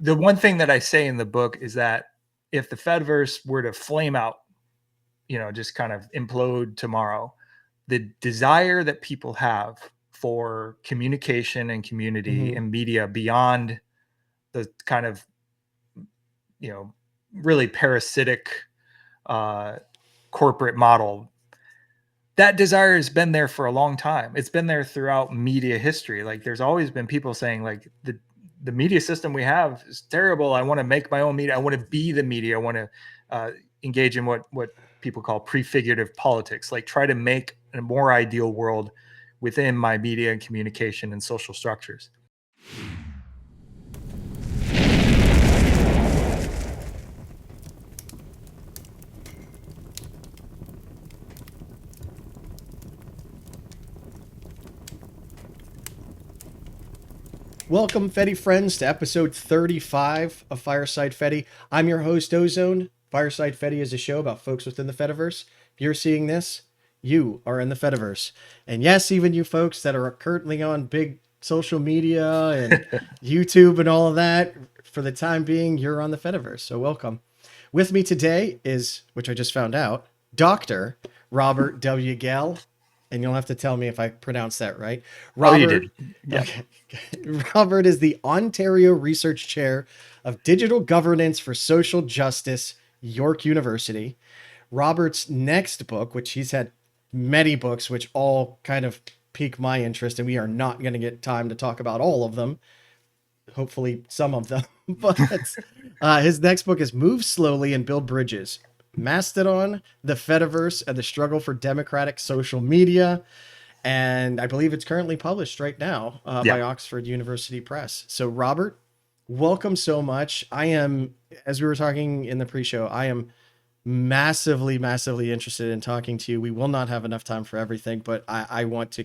The one thing that I say in the book is that if the Fediverse were to flame out, just kind of implode tomorrow, the desire that people have for communication and community Mhm. and media beyond the kind of, really parasitic uh, corporate model, that desire has been there for a long time. It's been there throughout media history. Like there's always been people saying like the media system we have is terrible. I want to make my own media. I want to be the media. I want to engage in what people call prefigurative politics, like try to make a more ideal world within my media and communication and social structures. Welcome, Fedi Friends, to episode 35 of Fireside Fedi. I'm your host, Ozoned. Fireside Fedi is a show about folks within the Fediverse. If you're seeing this, you are in the Fediverse. And yes, even you folks that are currently on big social media and YouTube and all of that, for the time being, you're on the Fediverse. So welcome. With me today is, which I just found out, Dr. Robert W. Gehl. And you'll have to tell me if I pronounce that right. Oh, you did. Robert, Yeah. okay. Robert is the Ontario Research Chair of Digital Governance for Social Justice, York University. Robert's next book, which he's had many books, which all kind of pique my interest, and we are not going to get time to talk about all of them. Hopefully, some of them. But his next book is Move Slowly and Build Bridges: Mastodon, the Fediverse, and the Struggle for Democratic Social Media. And I believe it's currently published right now Yeah. by Oxford University Press. So, Robert, welcome so much. I am, as we were talking in the pre-show, I am massively, massively interested in talking to you. We will not have enough time for everything, but I want to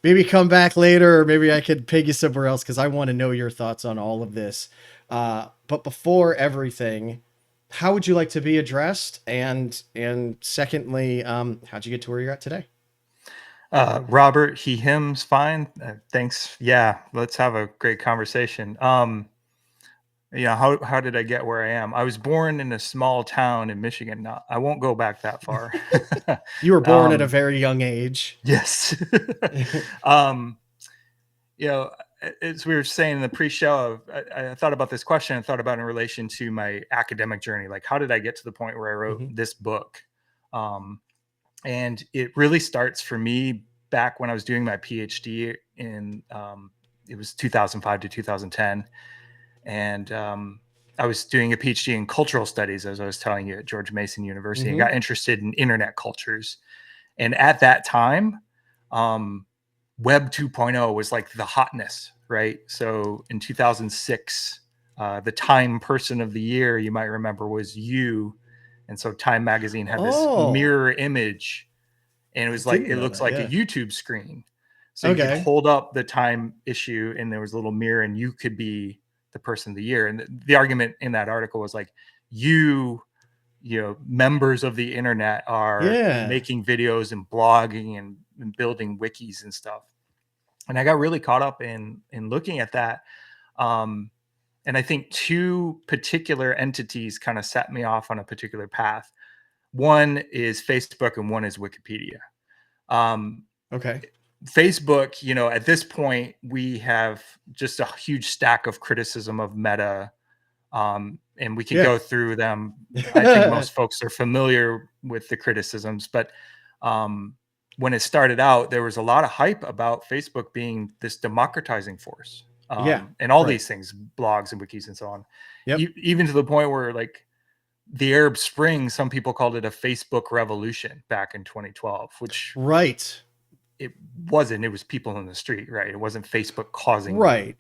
maybe come back later, or maybe I could peg you somewhere else because I want to know your thoughts on all of this. But before everything, how would you like to be addressed? And secondly, how'd you get to where you're at today? Robert, he, him's fine. Thanks. Yeah, let's have a great conversation. How did I get where I am? I was born in a small town in Michigan. No, I won't go back that far. You were born at a um, very young age. yes. um, as we were saying in the pre-show, I thought about this question. I thought about it in relation to my academic journey. Like, how did I get to the point where I wrote Mhm. this book? And it really starts for me back when I was doing my PhD in it was 2005 to 2010, and I was doing a PhD in cultural studies, as I was telling you, at George Mason University, and got Mhm. interested in internet cultures. And at that time, Web 2.0 was like the hotness, right? So in 2006, the Time Person of the Year, you might remember, was you. And so Time Magazine had this Oh, mirror image, and it I was like, didn't it know looks that. like a Yeah. YouTube screen. So you could Okay. hold up the Time issue, and there was a little mirror, and you could be the person of the year. And the argument in that article was like, members of the internet are Yeah. making videos and blogging and building wikis and stuff. And I got really caught up in looking at that. Um, and I think two particular entities kind of set me off on a particular path. One is Facebook and one is Wikipedia. Um, Okay. Facebook, at this point, we have just a huge stack of criticism of Meta, and we could Yeah. go through them. I think most folks are familiar with the criticisms, but um, when it started out, there was a lot of hype about Facebook being this democratizing force, Yeah. and all Right. these things, blogs and wikis and so on, Yep. even to the point where, like, the Arab Spring, some people called it a Facebook revolution back in 2012, which Right. it wasn't. It was people in the street, right? It wasn't Facebook causing the Right.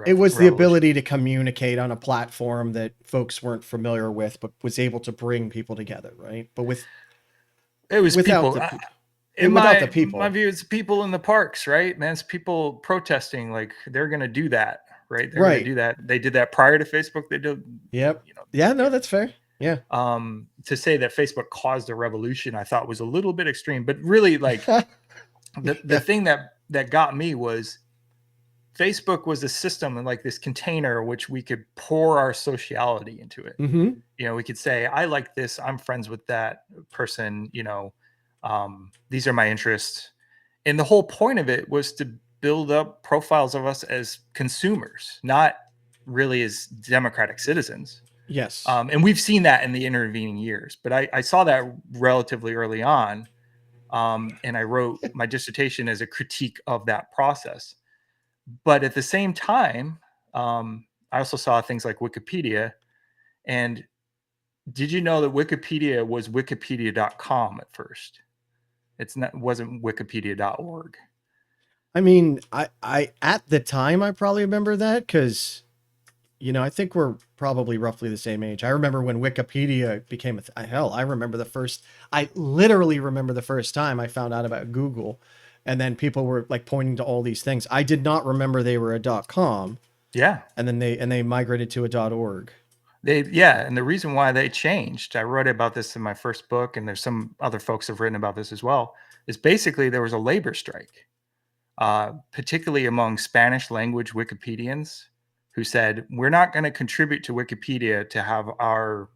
It was the revolution. ability to communicate on a platform that folks weren't familiar with, but was able to bring people together, right? But It was without people. the people, In without the my people. view, it's people in the parks, right? Man, it's people protesting. Like, they're going to do that, right? They're going to Right. do that. They did that prior to Facebook. They did, Yep. you know, Yeah. yeah. No, that's fair. Yeah. To say that Facebook caused a revolution, I thought was a little bit extreme. But really, like, the Yeah. thing that got me was Facebook was a system and like this container which we could pour our sociality into it. Mm-hmm. We could say, I like this, I'm friends with that person, these are my interests. And the whole point of it was to build up profiles of us as consumers, not really as democratic citizens. Yes. And we've seen that in the intervening years, but I saw that relatively early on. And I wrote my dissertation as a critique of that process. But at the same time, I also saw things like Wikipedia. And did you know that Wikipedia was wikipedia.com at first? Wasn't wikipedia.org. I mean, I at the time I probably remember that because I think we're probably roughly the same age. I remember when Wikipedia became hell. I remember I literally remember the first time I found out about Google, and then people were like pointing to all these things. I did not remember they were a .com. Yeah. And then they migrated to a .org. And the reason why they changed, I wrote about this in my first book, and there's some other folks have written about this as well, is basically there was a labor strike, particularly among Spanish language Wikipedians, who said, we're not going to contribute to Wikipedia to have our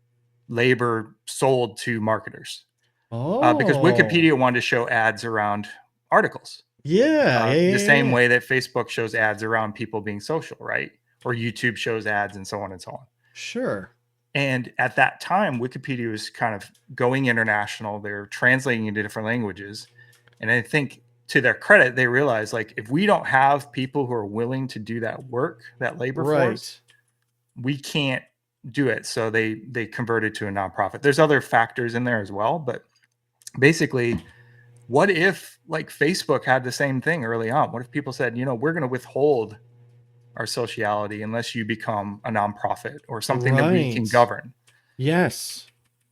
labor sold to marketers. Because Oh, Wikipedia wanted to show ads around articles. yeah, The same yeah. way that Facebook shows ads around people being social, right? Or YouTube shows ads and so on and so on. Sure. And at that time, Wikipedia was kind of going international. They're translating into different languages. And I think to their credit, they realized like if we don't have people who are willing to do that work, that labor force, Right. we can't do it. So they converted to a nonprofit. There's other factors in there as well, but basically, what if like Facebook had the same thing early on? What if people said, we're going to withhold our sociality unless you become a nonprofit or something that we can Right. govern? Yes.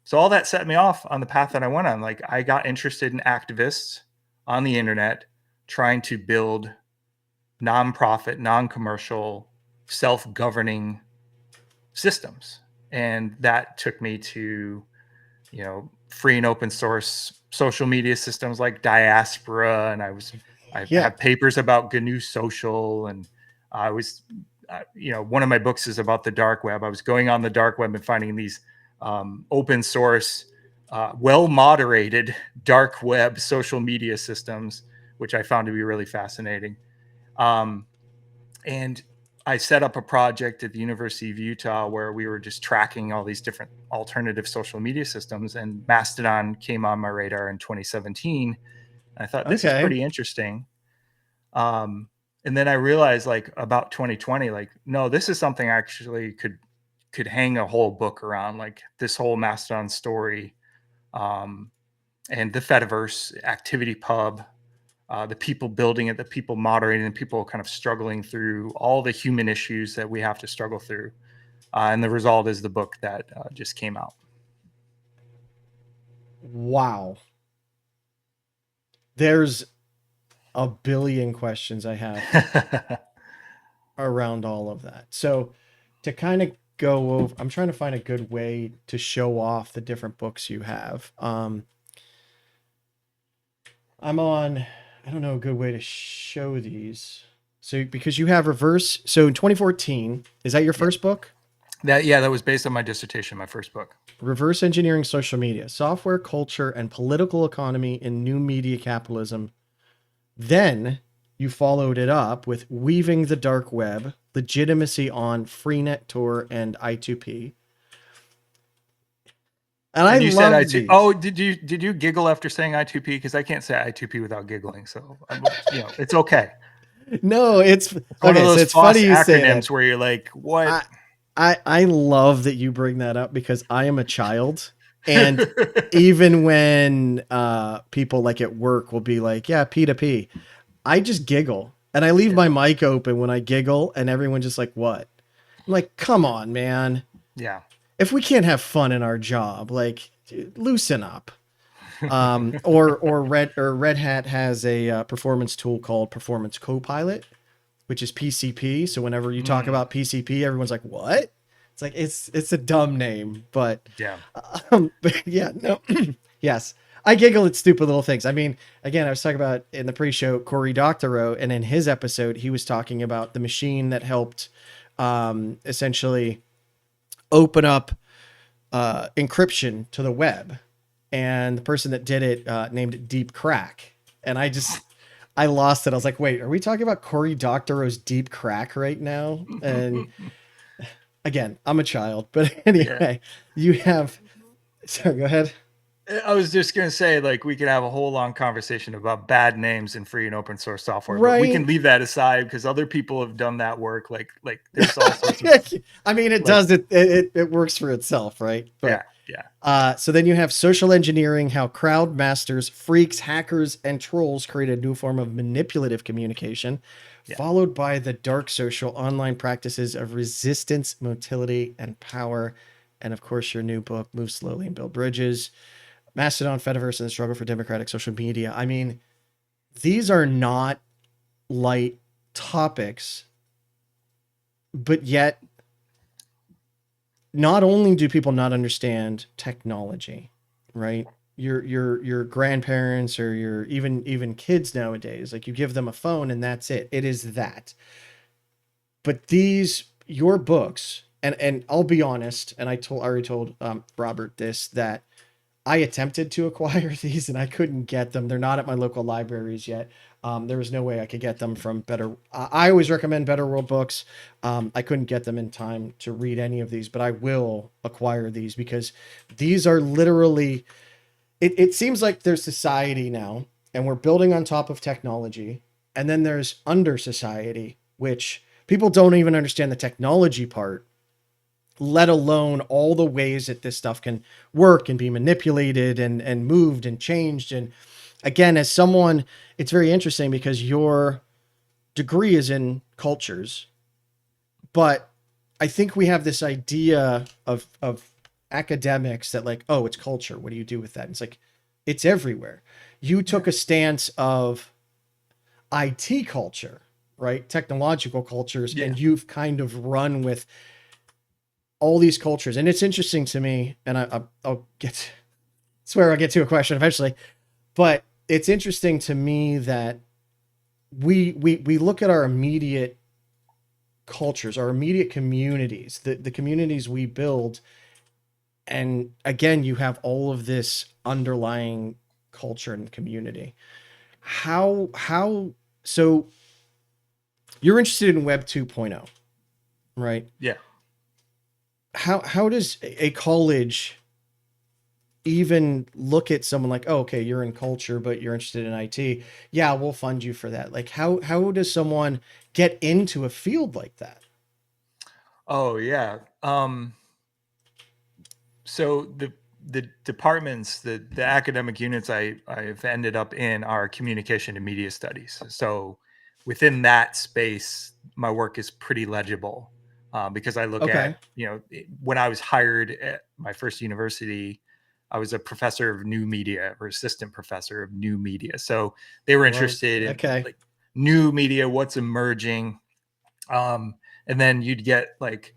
So all that set me off on the path that I went on. Like I got interested in activists on the internet trying to build nonprofit, non-commercial, self-governing systems. And that took me to, free and open source social media systems like Diaspora. And I Yeah. have papers about GNU Social. And I was, one of my books is about the dark web. I was going on the dark web and finding these open source, well moderated dark web social media systems, which I found to be really fascinating. And I set up a project at the University of Utah where we were just tracking all these different alternative social media systems, and Mastodon came on my radar in 2017. And I thought, this is Okay. pretty interesting. And then I realized like about 2020, like, no, this is something I actually could hang a whole book around, like this whole Mastodon story, and the Fediverse activity pub, the people building it, the people moderating, and people kind of struggling through all the human issues that we have to struggle through. And the result is the book that just came out. Wow. There's a billion questions I have around all of that. So to kind of go over, I'm trying to find a good way to show off the different books you have. I'm on, I don't know a good way to show these. So because you have reverse, so in 2014, is that your Yeah. first book? That was based on my dissertation, my first book. Reverse Engineering Social Media, Software, Culture, and Political Economy in New Media Capitalism. Then you followed it up with Weaving the Dark Web, Legitimacy on Freenet Tor and I2P. And I And you said love I2. these. Oh, did you giggle after saying I2P? Because I can't say I2P without giggling. So it's okay. No, it's It's one of okay. So those it's funny FOSS you say that. acronyms where you're like, what? I I love that you bring that up because I am a child, and even when people like at work will be like, "Yeah, P to P," I just giggle and I leave Yeah. my mic open when I giggle, and everyone just like, "What?" I'm like, "Come on, man! Yeah. If we can't have fun in our job, like, loosen up." Or Red Hat has a performance tool called Performance Copilot, which is PCP. So whenever you talk Mm, about PCP, everyone's like, "What?" It's like it's a dumb name, but yeah. but yeah, no, yes. I giggle at stupid little things. I mean, again, I was talking about in the pre-show Cory Doctorow, and in his episode, he was talking about the machine that helped essentially open up encryption to the web, and the person that did it named it Deep Crack. And I lost it. I was like, wait, are we talking about Cory Doctorow's Deep Crack right now? And again, I'm a child, but Yeah. anyway, you have. Sorry, go ahead. I was just gonna say, like, we could have a whole long conversation about bad names in free and open source software, but we can Right. leave that aside because other people have done that work. Like there's all sorts of I mean, it like, does. It works for itself, right? yeah, But yeah, so then you have social engineering, how crowd masters, freaks, hackers, and trolls create a new form of manipulative communication, yeah. followed by the dark social online practices of resistance, motility, and power. And of course, your new book, Move Slowly and Build Bridges, Mastodon, Fediverse, and the Struggle for Democratic Social Media. I mean, these are not light topics, but yet not only do people not understand technology, right? Your grandparents or your even kids nowadays, like you give them a phone and that's it. It is that. But these your books, and I'll be honest, and already told Robert this, that I attempted to acquire these and I couldn't get them. They're not at my local libraries yet. There was no way I could get them from Better. I always recommend Better World Books. I couldn't get them in time to read any of these, but I will acquire these because these are literally. It seems like there's society now, and we're building on top of technology, and then there's under society, which people don't even understand the technology part, let alone all the ways that this stuff can work and be manipulated and moved and changed. And again, as someone, it's very interesting because your degree is in cultures, but I think we have this idea of academics that like, oh, it's culture. What do you do with that? And it's like, it's everywhere. You took a stance of IT culture, right? Technological cultures, Yeah. and you've kind of run with all these cultures. And it's interesting to me, and I'll swear I'll get to a question eventually, but it's interesting to me that we look at our immediate cultures, our immediate communities, the communities we build, and again, you have all of this underlying culture and community. How so you're interested in Web 2.0, right? Yeah. How does a college even look at someone like, oh, okay, you're in culture, but you're interested in IT. Yeah, we'll fund you for that. Like, how does someone get into a field like that? Oh yeah. So the departments, the academic units I've ended up in are communication and media studies. So within that space, my work is pretty legible because I look Okay. at, when I was hired at my first university, I was a professor of new media or assistant professor of new media. So they were Well, interested in okay. like new media, what's emerging. Um, and then you'd get like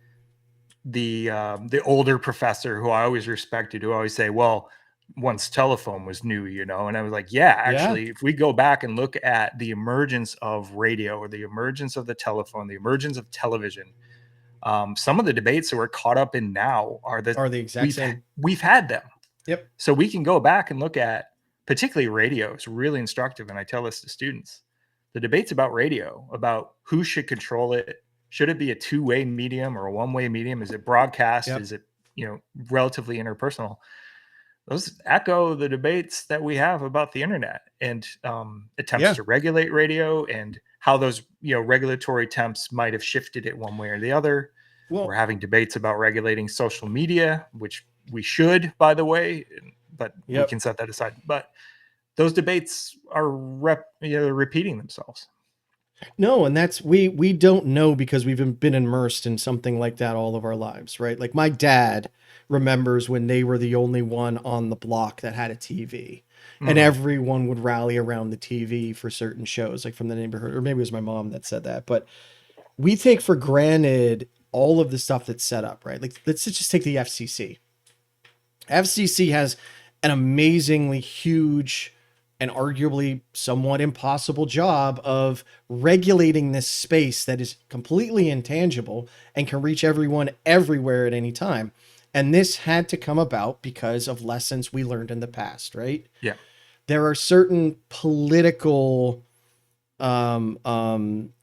the older professor who I always respected, who always say, "Well, once telephone was new," and I was like, "Yeah, Yeah. actually, if we go back and look at the emergence of radio or the emergence of the telephone, the emergence of television, some of the debates that we're caught up in now are that Are the exact we've same. we've had them, Yep. so we can go back and look at particularly radio. It's really instructive, and I tell this to students. The debates about radio, about who should control it, should it be a two-way medium or a one-way medium? Is it broadcast? Yep. Is it, relatively interpersal? Those echo the debates that we have about the internet and attempts Yeah. to regulate radio and how those, regulatory attempts might have shifted it one way or the other. We're Well, having debates about regulating social media, which we should, by the way, but we yep. can set that aside. But those debates are repeating themselves. No, and that's we don't know because we've been immersed in something like that all of our lives, right? Like my dad remembers when they were the only one on the block that had a TV. And Mhm. everyone would rally around the TV for certain shows, like from the neighborhood, or maybe it was my mom that said that. But we take for granted all of the stuff that's set up, right? Like let's just take the FCC. FCC has an amazingly huge and arguably somewhat impossible job of regulating this space that is completely intangible and can reach everyone everywhere at any time. And this had to come about because of lessons we learned in the past, right? Yeah. There are certain political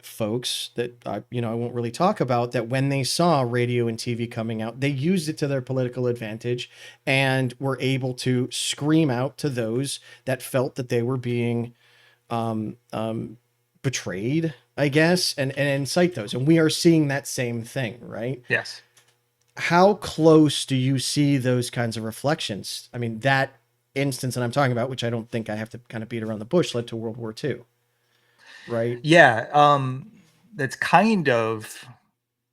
folks that I won't really talk about, that when they saw radio and TV coming out, they used it to their political advantage and were able to scream out to those that felt that they were being um, um, betrayed, I guess, and incite those. And we are seeing that same thing, right? Yes. How close do you see those kinds of reflections? I mean, that instance that I'm talking about, which I don't think I have to kind of beat around the bush, led to World War II, right? Yeah. That's kind of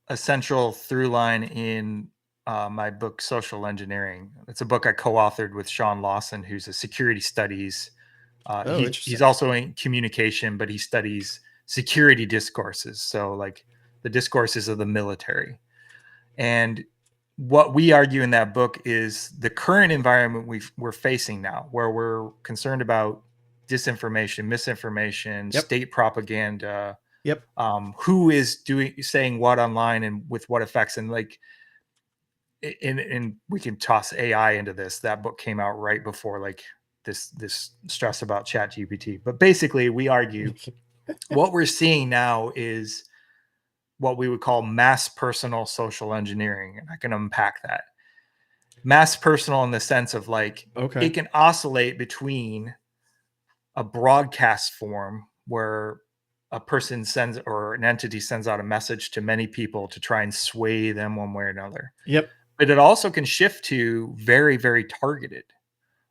a central through line in my book, Social Engineering. It's a book I co-authored with Sean Lawson, who's a security studies. Oh, He's interesting. also in communication, but he studies security discourses. So like the discourses of the military. And what we argue in that book is the current environment we're facing now, where we're concerned about disinformation, misinformation, Yep. state propaganda, Yep. who is saying what online and with what effects, and like and we can toss AI into this. That book came out right before like this stress about Chat GPT. But basically we argue what we're seeing now is what we would call mass personal social engineering, and I can unpack that. Mass personal in the sense of like it Okay. can oscillate between a broadcast form where a person sends or an entity sends out a message to many people to try and sway them one way or another. Yep. But it also can shift to very, very targeted.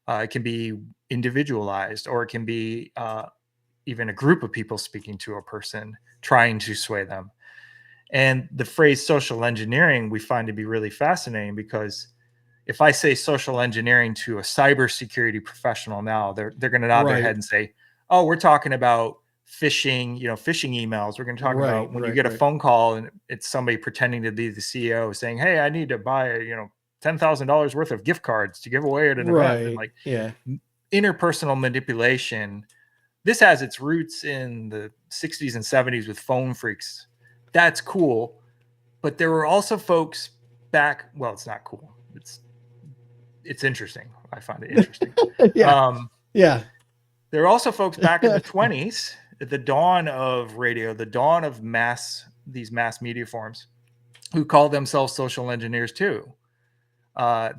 It can be individualized, or it can be even a group of people speaking to a person trying to sway them. And the phrase social engineering we find to be really fascinating, because if I say social engineering to a cybersecurity professional now, they're going to nod their head Right. and say, "Oh, we're talking about phishing, phishing emails. We're going to talk Right. about when you Right. get a Right. phone call and it's somebody pretending to be the CEO saying, "Hey, I need to buy, $10,000 worth of gift cards to give away at an event." And Right. like Yeah. interpersonal manipulation, this has its roots in the 60s and 70s with phone phreaks. That's cool, but there were also folks back. Well, it's not cool. It's interesting. I find it interesting. Yeah. Um, Yeah. there are also folks back in the 20s, at the dawn of radio, the dawn of these mass media forms, who called themselves social engineers too.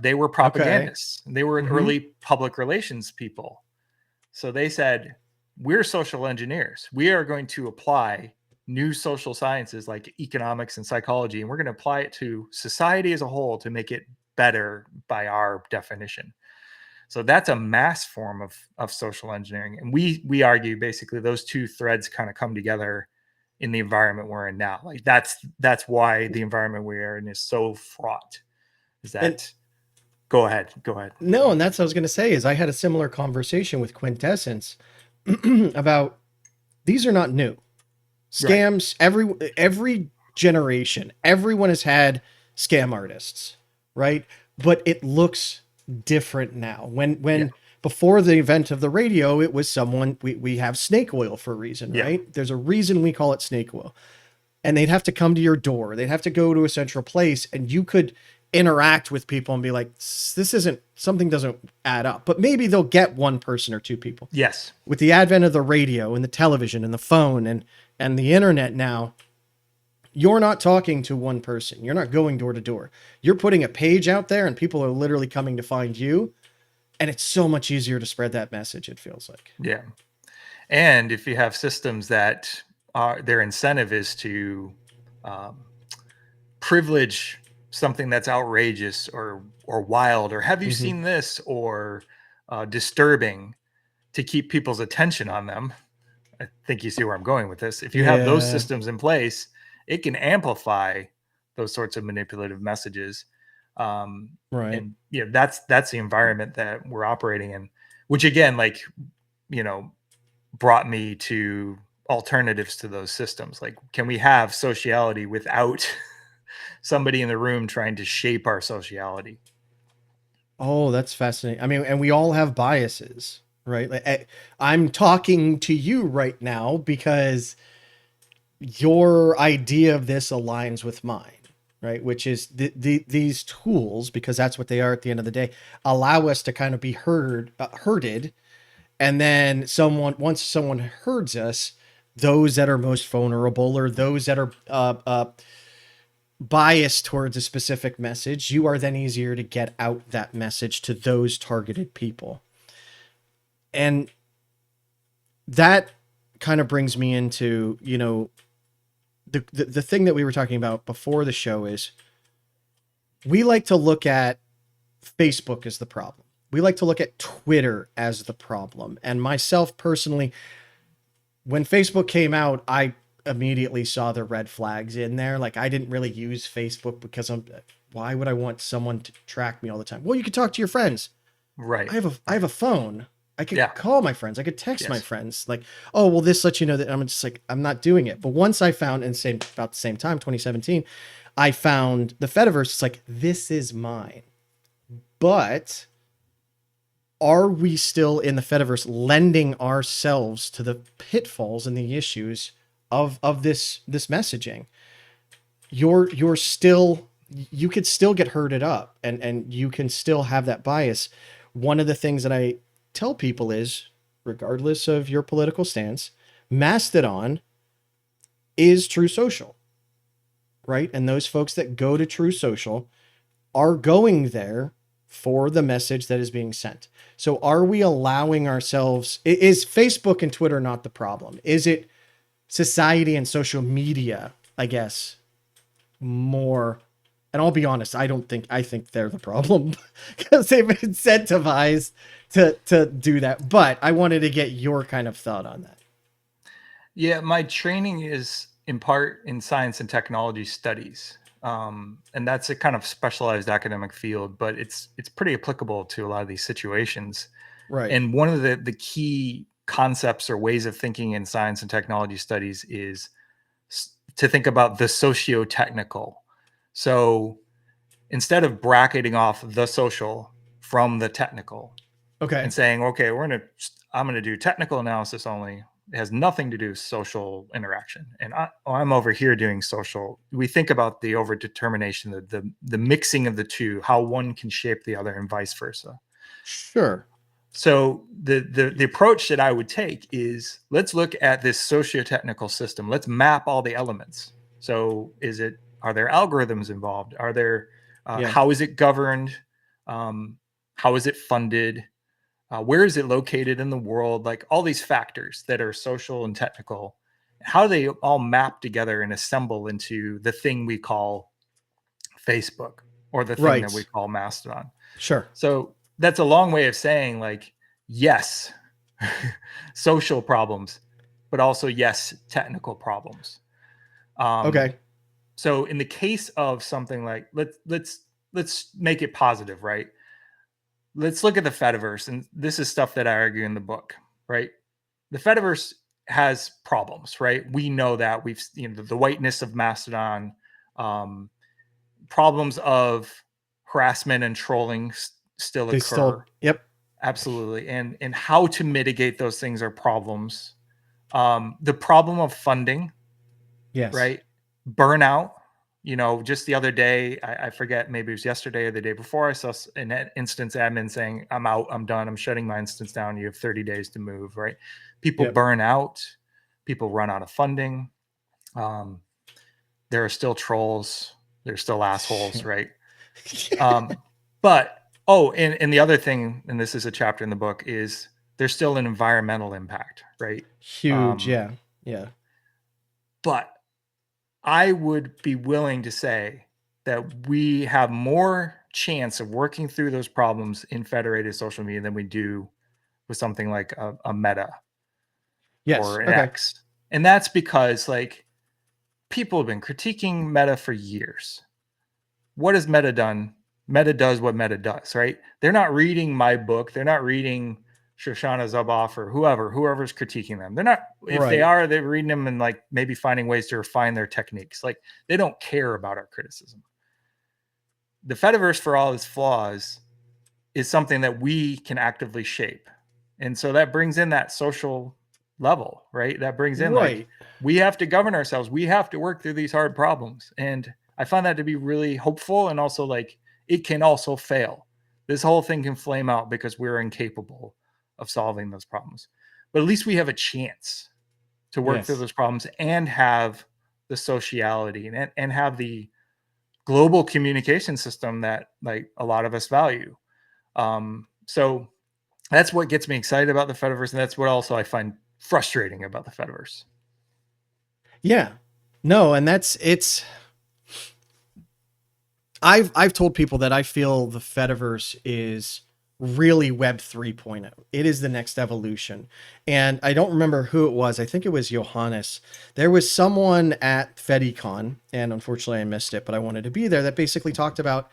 They were Okay. propagandists. They were Mm-hmm. early public relations people. So they said, we're social engineers. We are going to apply new social sciences like economics and psychology, and we're going to apply it to society as a whole to make it better by our definition. So that's a mass form of social engineering. And we argue basically those two threads kind of come together in the environment we're in now. Like that's why the environment we're in is so fraught. Is And that go ahead. Go ahead. no, and that's what I was going to say is I had a similar conversation with Quintessence about these are not new. Right. Scams, every generation, everyone has had scam artists, right? But it looks different now. Yeah. When before the event of the radio, it was someone we have snake oil for a reason, Yeah. right? There's a reason we call it snake oil. And they'd have to come to your door. They'd have to go to a central place, and you could interact with people and be like, this isn't, something doesn't add up. But maybe they'll get one person or two people. Yes. With the advent of the radio and the television and the phone and the internet now, you're not talking to one person. You're not going door to door. You're putting a page out there and people are literally coming to find you. And it's so much easier to spread that message, it feels like. Yeah. And if you have systems that their incentive is to um, privilege something that's outrageous or wild, or have you Mm-hmm. seen this, or disturbing, to keep people's attention on them. I think you see where I'm going with this. If you have those Yeah. systems in place, it can amplify those sorts of manipulative messages. Um, Right. and that's the environment that we're operating in, which again, like, you know, brought me to alternatives to those systems. Like, can we have sociality without somebody in the room trying to shape our sociality? Oh, that's fascinating. I mean, and we all have biases, right? Like, I'm talking to you right now because your idea of this aligns with mine, right? Which is these tools, because that's what they are at the end of the day, allow us to kind of be herded, and then once someone herds us, those that are most vulnerable or those that are biased towards a specific message, you are then easier to get out that message to those targeted people. And that kind of brings me into, the thing that we were talking about before the show is we like to look at Facebook as the problem. We like to look at Twitter as the problem. And myself personally, when Facebook came out, I immediately saw the red flags in there. Like, I didn't really use Facebook because why would I want someone to track me all the time? Well, you could talk to your friends. Right. I have a phone. I could Yeah. call my friends. I could text my Yes. friends. Like, oh, well, this lets you know that I'm just like, I'm not doing it. But once I found, and same about the same time, 2017, I found the Fediverse. It's like, this is mine. But are we still in the Fediverse lending ourselves to the pitfalls and the issues of this messaging? You're still, you could still get herded up, and you can still have that bias. One of the things that I tell people is, regardless of your political stance, Mastodon is True Social, right? And those folks that go to True Social are going there for the message that is being sent. So are we allowing ourselves, is Facebook and Twitter not the problem? Is it society and social media, I guess, more? And I'll be honest, I think they're the problem because they've been incentivized to do that. But I wanted to get your kind of thought on that. Yeah, my training is in part in science and technology studies, and that's a kind of specialized academic field, but it's pretty applicable to a lot of these situations. Right. And one of the key concepts or ways of thinking in science and technology studies is to think about the socio-technical. So instead of bracketing off the social from the technical and Okay. saying, okay, I'm going to do technical analysis only. It has nothing to do with social interaction. And I'm over here doing social. We think about the overdetermination, the mixing of the two, how one can shape the other and vice versa. Sure. So the approach that I would take is, let's look at this socio-technical system. Let's map all the elements. So are there algorithms involved? Are there Yeah. how is it governed? How is it funded? Where is it located in the world? Like all these factors that are social and technical, how do they all map together and assemble into the thing we call Facebook, or the thing that we Right. call Mastodon? Sure. So that's a long way of saying, like, yes, social problems, but also yes, technical problems. Um, Okay. so in the case of something like, let's make it positive, right? Let's look at the Fediverse, and this is stuff that I argue in the book, right? The Fediverse has problems, right? We know that. We've, the whiteness of Mastodon, um, problems of harassment and trolling still They occur. still, yep. Absolutely. And how to mitigate those things are problems. The problem of funding, Yes. right? Burnout. Just the other day, I forget, maybe it was yesterday or the day before, I saw an instance admin saying, I'm out, I'm done, I'm shutting my instance down. You have 30 days to move, right? People Yep. burn out, people run out of funding. Um, there are still trolls, there's still assholes, right? But, and the other thing, and this is a chapter in the book, is there's still an environmental impact, right? Huge. Yeah. Yeah. But I would be willing to say that we have more chance of working through those problems in federated social media than we do with something like a Meta Yes. or an Okay. X. And that's because, like, people have been critiquing Meta for years. What has Meta done? Meta does what Meta does, right? They're not reading my book. They're not reading Shoshana Zuboff or whoever's critiquing them. They're not, if they Right. are, they're reading them and like maybe finding ways to refine their techniques. Like, they don't care about our criticism. The Fediverse, for all its flaws, is something that we can actively shape. And so that brings in that social level, right? That brings in like, Right. we have to govern ourselves. We have to work through these hard problems. And I find that to be really hopeful, and also like it can also fail. This whole thing can flame out because we're incapable of solving those problems. But at least we have a chance to work through Yes. those problems and have the sociality and have the global communication system that like a lot of us value. So that's what gets me excited about the Fediverse, and that's what also I find frustrating about the Fediverse. Yeah. No, and I've told people that I feel the Fediverse is really Web 3.0. It is the next evolution. And I don't remember who it was. I think it was Johannes. There was someone at FediCon, and unfortunately I missed it, but I wanted to be there, that basically talked about,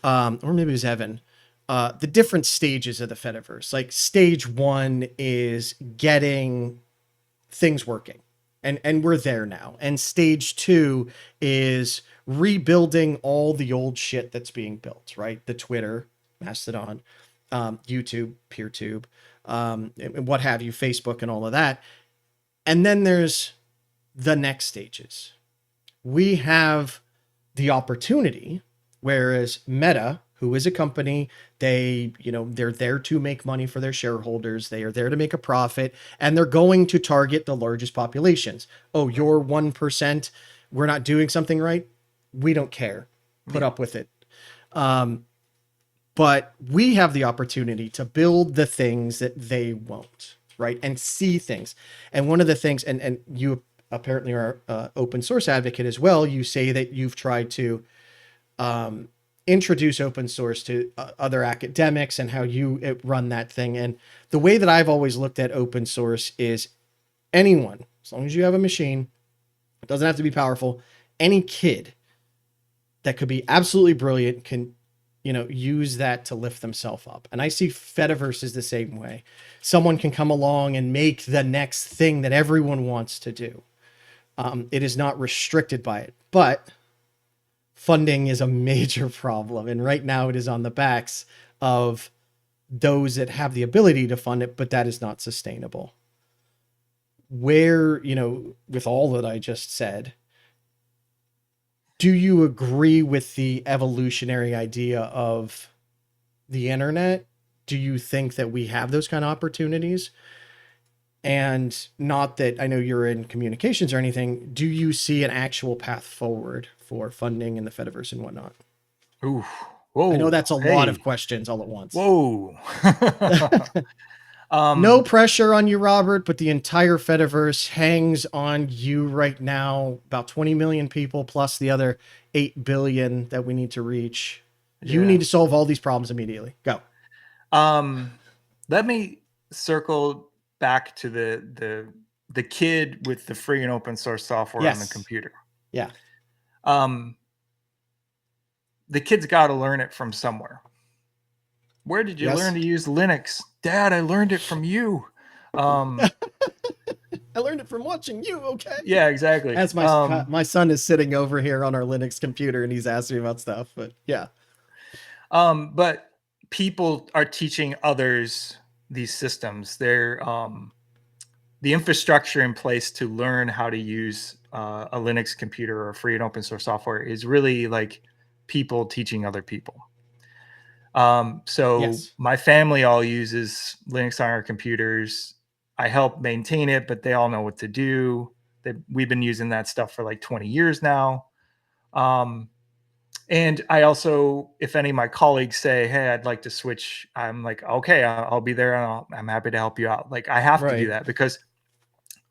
or maybe it was Evan, the different stages of the Fediverse. Like stage one is getting things working, and we're there now. And stage two is rebuilding all the old shit that's being built, right? The Twitter, Mastodon, YouTube, PeerTube, and what have you, Facebook, and all of that. And then there's the next stages. We have the opportunity, whereas Meta, who is a company, they're there to make money for their shareholders, they are there to make a profit, and they're going to target the largest populations. Oh, you're 1%, we're not doing something right, we don't care, put Yeah. up with it. But we have the opportunity to build the things that they won't, right? And see things. And one of the things, and you apparently are open source advocate as well. You say that you've tried to introduce open source to other academics and how you run that thing. And the way that I've always looked at open source is anyone, as long as you have a machine, it doesn't have to be powerful, any kid that could be absolutely brilliant can use that to lift themselves up. And I see Fediverse is the same way. Someone can come along and make the next thing that everyone wants to do. It is not restricted by it, but funding is a major problem. And right now it is on the backs of those that have the ability to fund it, but that is not sustainable. Where, with all that I just said, do you agree with the evolutionary idea of the internet? Do you think that we have those kind of opportunities? And not that I know you're in communications or anything, do you see an actual path forward for funding in the Fediverse and whatnot? Ooh, whoa, I know that's a lot of hey, questions all at once. whoa. No pressure on you, Robert, but the entire Fediverse hangs on you right now. About 20 million people plus the other 8 billion that we need to reach. You Yeah. need to solve all these problems immediately. Go. Let me circle back to the kid with the free and open source software on the Yes. computer. Yeah. The kid's got to learn it from somewhere. Where did you learn Yes. to use Linux? Dad, I learned it from you. I learned it from watching you. Okay. Yeah, exactly. As my son is sitting over here on our Linux computer and he's asking me about stuff, but yeah. But people are teaching others these systems. They're the infrastructure in place to learn how to use a Linux computer or free and open source software is really like people teaching other people. So Yes. my family all uses Linux on our computers. I help maintain it, but they all know what to do. We've been using that stuff for like 20 years now. And I also, if any of my colleagues say, "Hey, I'd like to switch," I'm like, "Okay, I'll be there, and I'm happy to help you out." Like I have to do Right. that because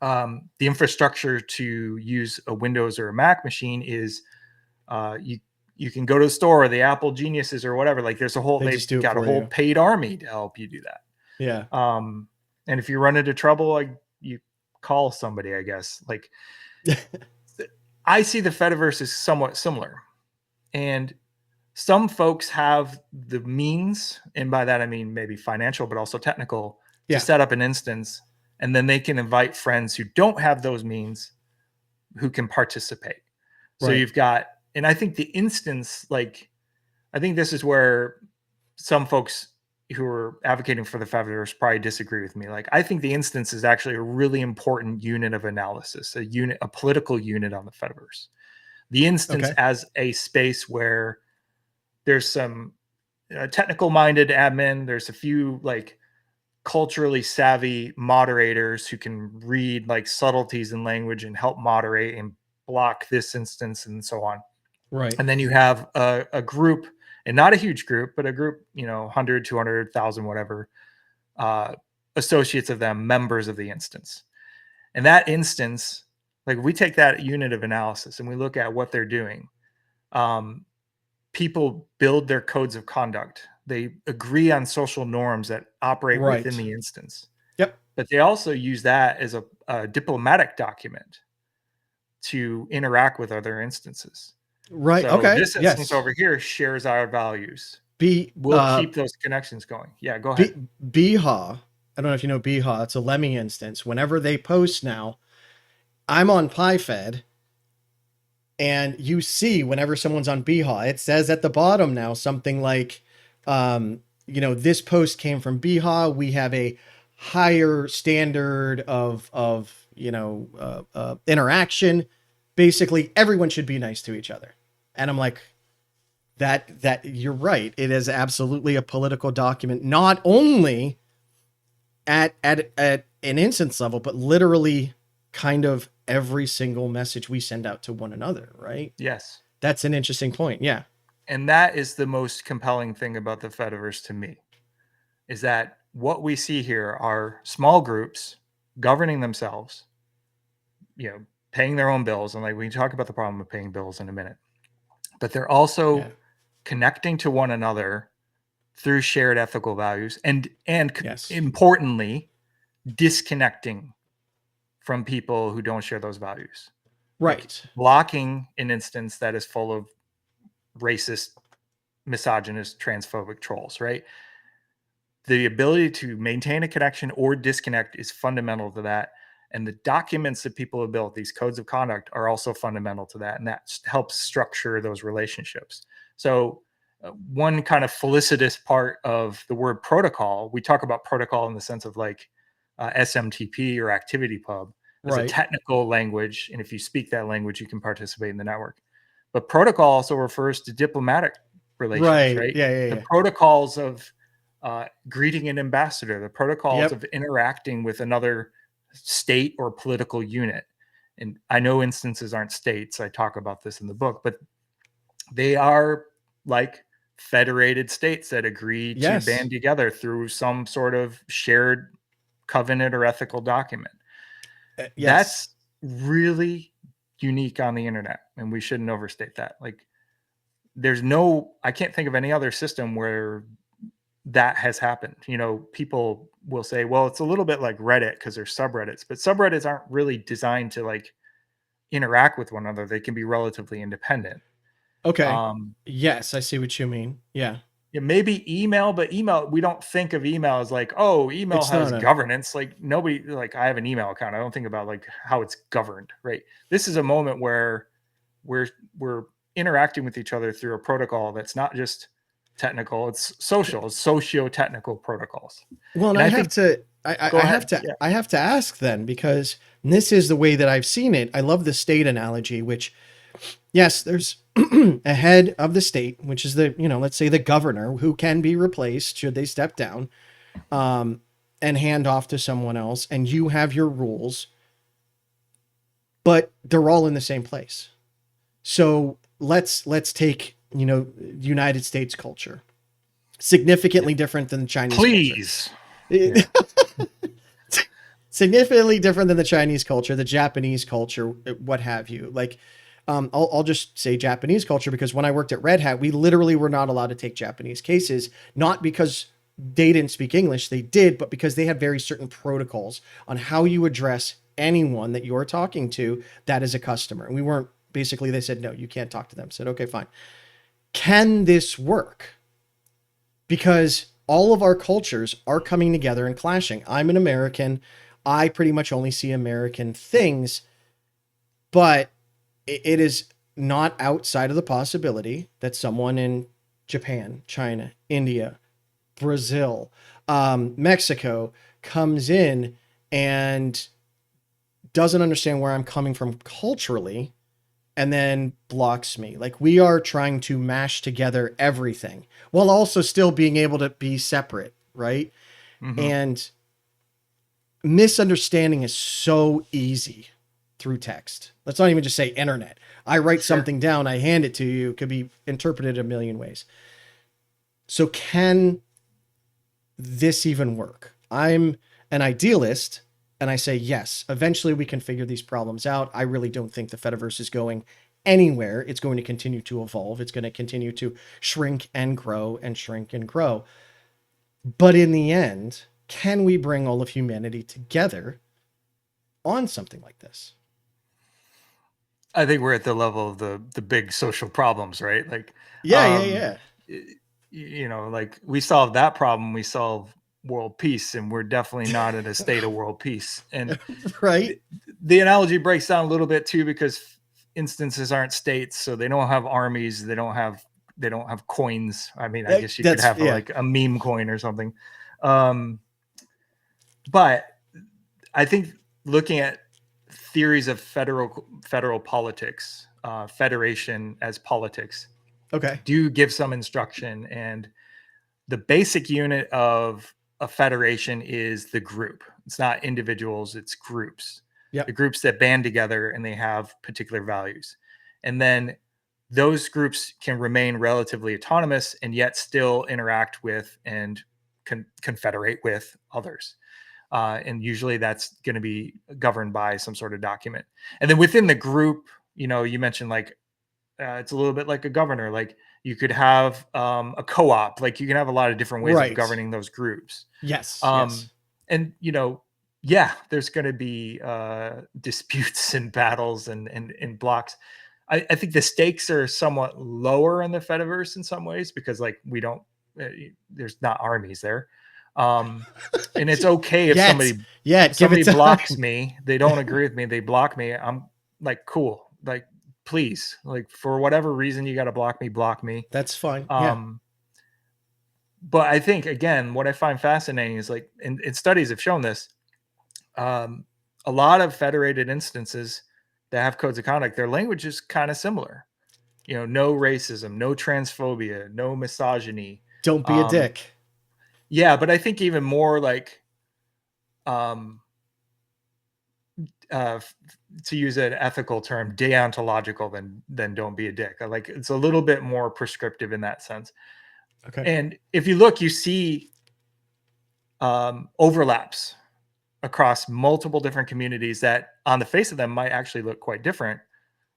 the infrastructure to use a Windows or a Mac machine is you can go to the store or the Apple geniuses or whatever. Like They they've just do it got a for whole you. paid army to help you do that. Yeah. And if you run into trouble, like you call somebody, I guess. Like I see the Fediverse as somewhat similar, and some folks have the means, and by that I mean maybe financial, but also technical, to Yeah. set up an instance, and then they can invite friends who don't have those means who can participate. So Right. you've got, and I think the instance, like, I think this is where some folks who are advocating for the Fediverse probably disagree with me. Like, I think the instance is actually a really important unit of analysis, a political unit on the Fediverse. The instance Okay. as a space where there's some technical minded admin, there's a few like culturally savvy moderators who can read like subtleties in language and help moderate and block this instance and so on. Right. And then you have a group, and not a huge group, but a group, 100, 200,000, whatever, associates of them, members of the instance. And that instance, like we take that unit of analysis and we look at what they're doing. People build their codes of conduct. They agree on social norms that operate within Right. the instance. Yep. But they also use that as a diplomatic document to interact with other instances. Right. So Okay. this instance Yes. over here shares our values. B We'll keep those connections going. Yeah, go ahead. B Beha. I don't know if you know Beha. It's a Lemmy instance. Whenever they post now, I'm on PyFed, and you see whenever someone's on Beha, it says at the bottom now something like, this post came from Beha. We have a higher standard of interaction. Basically, everyone should be nice to each other. And I'm like, that you're right. It is absolutely a political document, not only at an instance level, but literally kind of every single message we send out to one another, right? Yes. That's an interesting point. Yeah. And that is the most compelling thing about the Fediverse to me, is that what we see here are small groups governing themselves, paying their own bills. And like we can talk about the problem of paying bills in a minute, but they're also connecting to one another through shared ethical values and Yes. importantly, disconnecting from people who don't share those values. Right. Like blocking an instance that is full of racist, misogynist, transphobic trolls, right? The ability to maintain a connection or disconnect is fundamental to that. And the documents that people have built, these codes of conduct, are also fundamental to that. And that helps structure those relationships. So, one kind of felicitous part of the word protocol, we talk about protocol in the sense of like SMTP or ActivityPub as a Right. technical language. And if you speak that language, you can participate in the network. But protocol also refers to diplomatic relations, Right. right? The Yeah. protocols of greeting an ambassador, the protocols Yep. of interacting with another state or political unit. And I know instances aren't states. I talk about this in the book, but they are like federated states that agree to Yes. band together through some sort of shared covenant or ethical document. Yes. That's really unique on the internet, and we shouldn't overstate that. Like, I can't think of any other system where that has happened. People will say, well, it's a little bit like Reddit because there's subreddits, but subreddits aren't really designed to like interact with one another. They can be relatively independent. Okay. Um, Yes, I see what you mean. Yeah. yeah, maybe email, but email, we don't think of email as like, oh, email It's has not a governance. Like nobody, like I have an email account. I don't think about like how it's governed, right? This is a moment where we're interacting with each other through a protocol that's not just technical, it's social, it's socio-technical protocols. well, and And I I have think, to go I have ahead. to Yeah. I have to ask then, because this is the way that I've seen it. I love the state analogy, which yes, there's a head of the state, which is let's say the governor, who can be replaced should they step down, and hand off to someone else, and you have your rules, but they're all in the same place. So let's take, United States culture. Significantly different than the Chinese culture. Please. Yeah. Significantly different than the Chinese culture, the Japanese culture, what have you. Like, I'll just say Japanese culture, because when I worked at Red Hat, we literally were not allowed to take Japanese cases, not because they didn't speak English, they did, but because they had very certain protocols on how you address anyone that you're talking to that is a customer. And we weren't, basically, they said, no, you can't talk to them. I said, okay, fine. Can this work? Because all of our cultures are coming together and clashing. I'm an American. I pretty much only see American things, but it is not outside of the possibility that someone in Japan, China, India, Brazil, Mexico comes in and doesn't understand where I'm coming from culturally and then blocks me. Like we are trying to mash together everything while also still being able to be separate, right? Hmm. And misunderstanding is so easy through text. Let's not even just say internet. I write Sure. something down, I hand it to you, it could be interpreted a million ways. So can this even work? I'm an idealist and I say, yes, eventually we can figure these problems out. I really don't think the Fediverse is going anywhere. It's going to continue to evolve. It's going to continue to shrink and grow and shrink and grow. But in the end, can we bring all of humanity together on something like this? I think we're at the level of the big social problems, right? Like, Yeah, yeah, um, yeah. y- like we solve that problem, we solve world peace, and we're definitely not in a state of world peace. And Right? the, the analogy breaks down a little bit too because instances aren't states, so they don't have armies, they don't have coins. I mean, I guess you could That's, have yeah. like a meme coin or something. Um, but I think looking at theories of federal politics, federation as politics, Okay. do give some instruction. And the basic unit of a federation is the group. It's not individuals, it's groups. The Yep. groups that band together and they have particular values. And then those groups can remain relatively autonomous and yet still interact with and confederate with others. And usually that's going to be governed by some sort of document. And then within the group, you mentioned like it's a little bit like a governor. Like you could have a co-op. Like you can have a lot of different ways of Right. governing those groups. Yes. Um, Yes. and yeah, there's going to be disputes and battles and blocks. I think the stakes are somewhat lower in the Fediverse in some ways because like we don't, uh, there's not armies there. Um, and it's okay if Yet. somebody Yet. Give it blocks time. me, they don't agree with me, they block me. I'm like, cool, like please, like for whatever reason you got to block me. That's fine. Yeah. Um, but I think again, what I find fascinating is like, and studies have shown this. Um, a lot of federated instances that have codes of conduct, their language is kind of similar. No racism, no transphobia, no misogyny. Don't be a Um, dick. yeah, but I think even more like um, uh, to use an ethical term, deontological than don't be a dick. Like it's a little bit more prescriptive in that sense. Okay. And if you look, you see overlaps across multiple different communities that, on the face of them, might actually look quite different.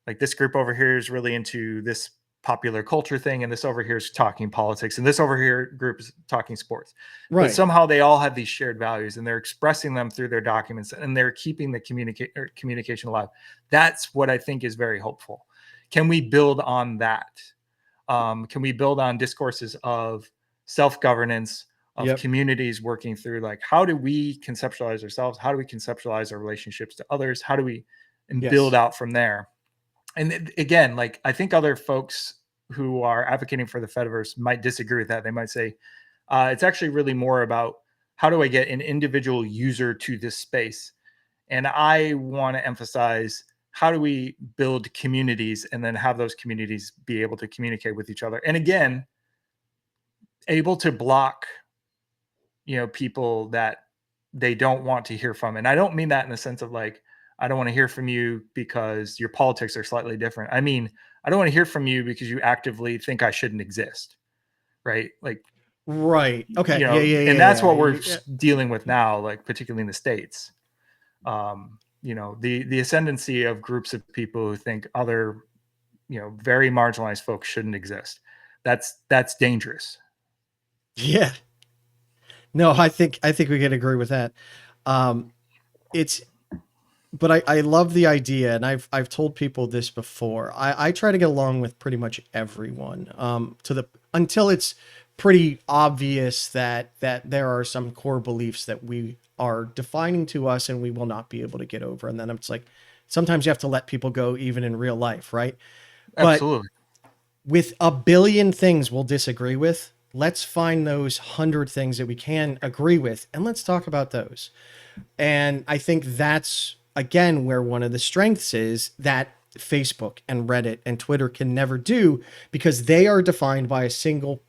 Like this group over here is really into this popular culture thing, and this over here is talking politics, and this over here group is talking sports. But Right. somehow they all have these shared values, and they're expressing them through their documents, and they're keeping the communication alive. That's what I think is very hopeful. Can we build on that? Can we build on discourses of self-governance, of Yep. communities working through like how do we conceptualize ourselves? How do we conceptualize our relationships to others? How do we and build Yes. out from there? And again, like I think other folks who are advocating for the Fediverse might disagree with that. They might say it's actually really more about how do I get an individual user to this space, and I want to emphasize how do we build communities and then have those communities be able to communicate with each other. And again, able to block, people that they don't want to hear from. And I don't mean that in the sense of like, I don't want to hear from you because your politics are slightly different. I mean, I don't want to hear from you because you actively think I shouldn't exist. Right. Like, Right. Okay. Yeah. Yeah. and Yeah. that's Yeah. what we're Yeah. dealing with now, like particularly in the States. The ascendancy of groups of people who think other, very marginalized folks shouldn't exist. That's dangerous. Yeah. No, I think we can agree with that. Um, it's but I love the idea, and I've told people this before. I try to get along with pretty much everyone. To the until it's pretty obvious that there are some core beliefs that we are defining to us and we will not be able to get over. And then it's like sometimes you have to let people go even in real life, right? But Absolutely. with a billion things we'll disagree with, Let's find those 100 things that we can agree with, and let's talk about those. And I think that's, again, where one of the strengths is that Facebook and Reddit and Twitter can never do, because they are defined by a single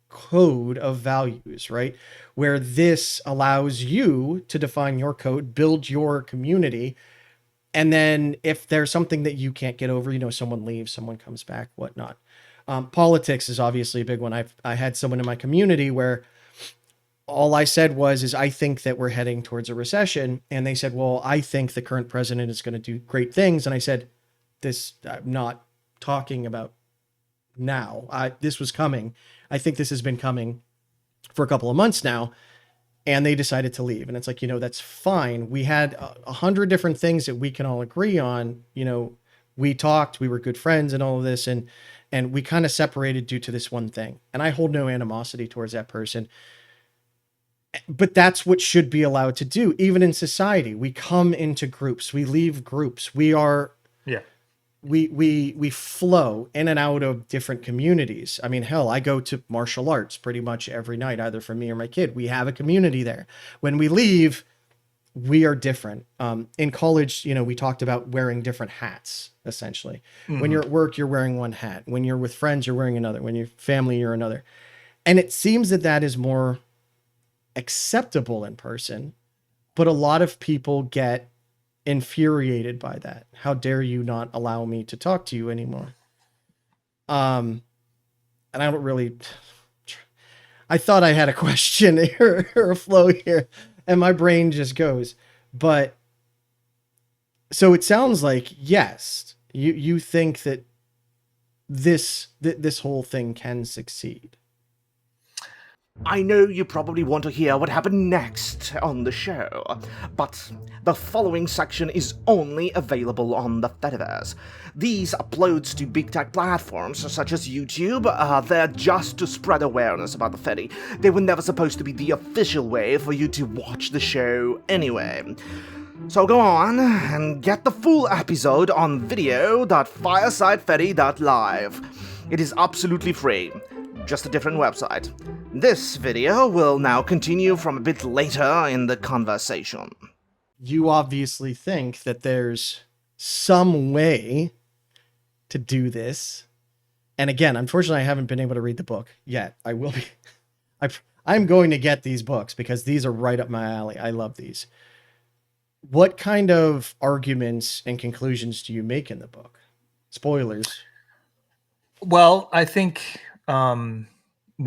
code of values, right? Where this allows you to define your code, build your community. And then if there's something that you can't get over, someone leaves, someone comes back, whatnot. Politics is obviously a big one. I had someone in my community where all I said is I think that we're heading towards a recession. And they said, well, I think the current president is going to do great things. And I said, I'm not talking about now. This was coming. I think this has been coming for a couple of months now. And they decided to leave. And it's like, that's fine. We had 100 different things that we can all agree on. We talked, we were good friends and all of this. And we kind of separated due to this one thing. And I hold no animosity towards that person. But that's what should be allowed to do. Even in society, we come into groups, we leave groups. We are, Yeah. we flow in and out of different communities. I mean, hell, I go to martial arts pretty much every night, either for me or my kid. We have a community there. When we leave, we are different. In college, we talked about wearing different hats, essentially. Mm-hmm. When you're at work, you're wearing one hat. When you're with friends, you're wearing another. When you're family, you're another. And it seems that is more acceptable in person, but a lot of people get infuriated by that. How dare you not allow me to talk to you anymore? And I don't really, I thought I had a question or a flow here, and my brain just goes. But so it sounds like, yes, you think that this whole thing can succeed. I know you probably want to hear what happened next on the show, but the following section is only available on the Fediverse. These uploads to big tech platforms such as YouTube are there just to spread awareness about the Fedi. They were never supposed to be the official way for you to watch the show anyway. So go on and get the full episode on video.firesidefedi.live. It is absolutely free. Just a different website. This video will now continue from a bit later in the conversation. You obviously think that there's some way to do this. And again, unfortunately, I haven't been able to read the book yet. I will be. I'm going to get these books because these are right up my alley. I love these. What kind of arguments and conclusions do you make in the book? Spoilers. Well, I think one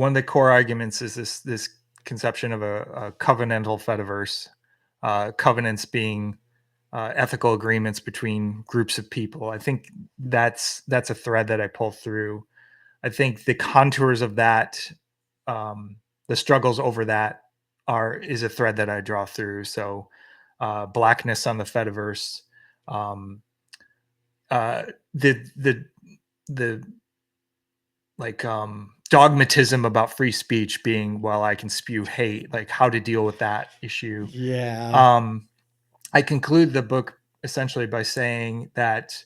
of the core arguments is this conception of a covenantal Fediverse, covenants being ethical agreements between groups of people. I think that's a thread that I pull through. I think the contours of that, the struggles over that, is a thread that I draw through. So, blackness on the Fediverse, the dogmatism about free speech being, well, I can spew hate, like how to deal with that issue. Yeah. I conclude the book essentially by saying that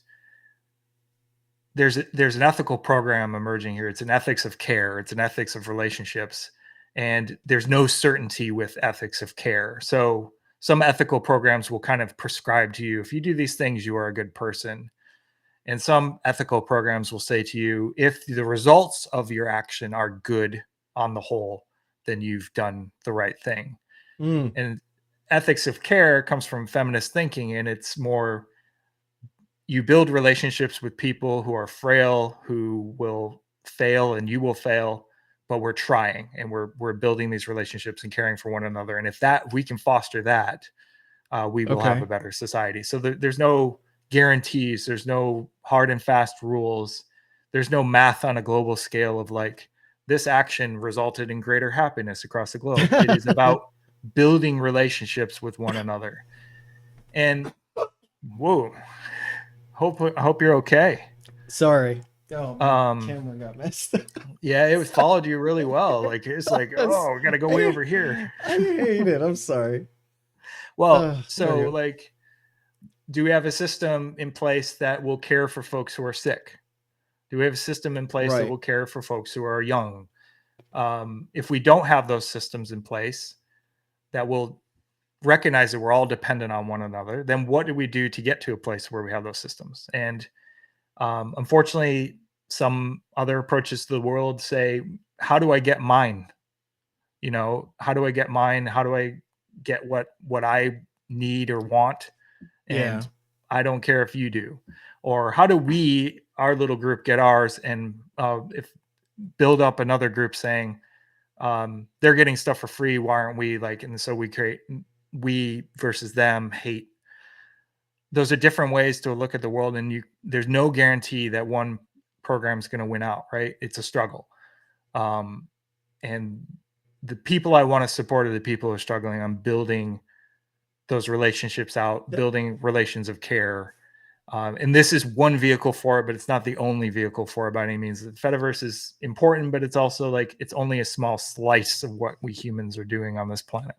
there's an ethical program emerging here. It's an ethics of care. It's an ethics of relationships. And there's no certainty with ethics of care. So some ethical programs will kind of prescribe to you, if you do these things, you are a good person. And some ethical programs will say to you, if the results of your action are good on the whole, then you've done the right thing. And ethics of care comes from feminist thinking, and it's more, you build relationships with people who are frail, who will fail, and you will fail, but we're trying, and we're building these relationships and caring for one another. And if we can foster that, we will have a better society. So there's no guarantees, there's no hard and fast rules, there's no math on a global scale of like, this action resulted in greater happiness across the globe. It is about building relationships with one another. And whoa, hope you're okay. Sorry. Oh, my camera got messed up. Yeah, it followed you really well. Like, it's like, oh, we gotta go way over here. I hate it. I'm sorry. Well, so like, do we have a system in place that will care for folks who are sick? Do we have a system in place that will care for folks who are young? if we don't have those systems in place that will recognize that we're all dependent on one another, then what do we do to get to a place where we have those systems? And unfortunately, some other approaches to the world say, how do I get mine? How do I get mine? How do I get what I need or want? Yeah. And I don't care if you do. Or how do we, our little group, get ours, and if build up another group saying, they're getting stuff for free, why aren't we? And so we create we versus them hate. Those are different ways to look at the world, and there's no guarantee that one program is going to win out, right? It's a struggle. And the people I want to support are the people who are struggling on building those relationships out, building relations of care. And this is one vehicle for it, but it's not the only vehicle for it by any means. The Fediverse is important, but it's also it's only a small slice of what we humans are doing on this planet.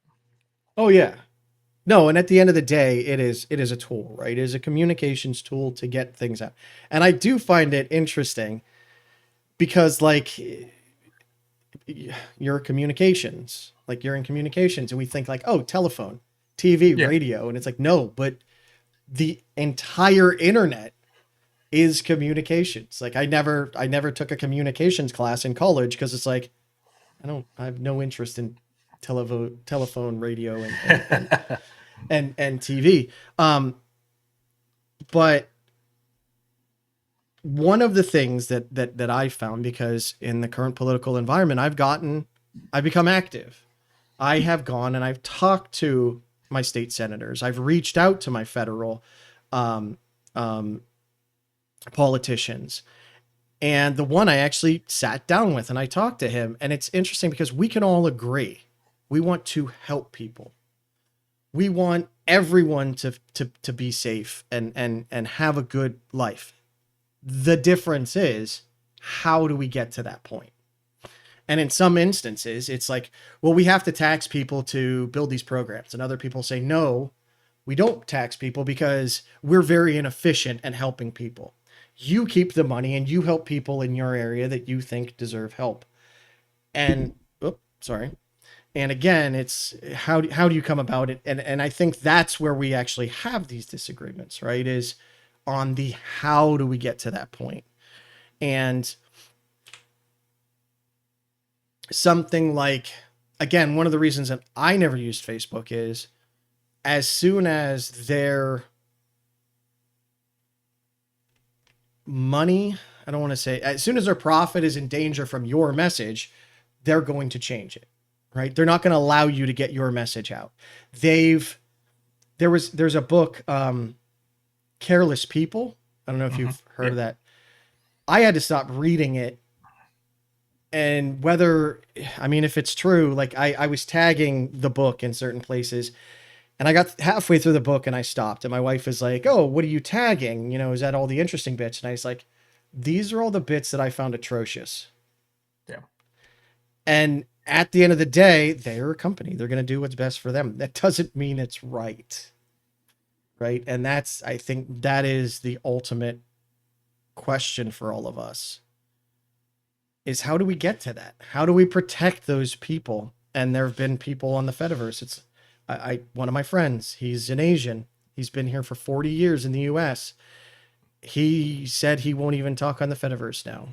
Oh yeah. No, and at the end of the day, it is a tool, right? It is a communications tool to get things out. And I do find it interesting because you're communications, you're in communications, and we think oh, telephone, TV, Yeah. radio, and it's no, but the entire internet is communications. I never took a communications class in college because it's I have no interest in telephone, radio, and TV. But one of the things that I found, because in the current political environment, I've become active. I have gone and I've talked to my state senators. I've reached out to my federal politicians. And the one I actually sat down with and I talked to him, and it's interesting because we can all agree. We want to help people. We want everyone to be safe and have a good life. The difference is, how do we get to that point? And in some instances, it's well, we have to tax people to build these programs. And other people say, no, we don't tax people because we're very inefficient at helping people. You keep the money and you help people in your area that you think deserve help. And, And again, it's how do you come about it? And I think that's where we actually have these disagreements, right? Is on the how do we get to that point? And something again, one of the reasons that I never used Facebook is as soon as their money, I don't want to say, as soon as their profit is in danger from your message, they're going to change it. Right? They're not going to allow you to get your message out. There's a book, Careless People. I don't know if you've heard of that. I had to stop reading it. And if it's true, I was tagging the book in certain places, and I got halfway through the book and I stopped, and my wife was like, oh, what are you tagging? Is that all the interesting bits? And I was like, these are all the bits that I found atrocious. Yeah. And at the end of the day, they're a company. They're going to do what's best for them. That doesn't mean it's right. Right. And I think that is the ultimate question for all of us, is how do we get to that? How do we protect those people? And there have been people on the Fediverse. One of my friends, he's an Asian. He's been here for 40 years in the US. He said he won't even talk on the Fediverse now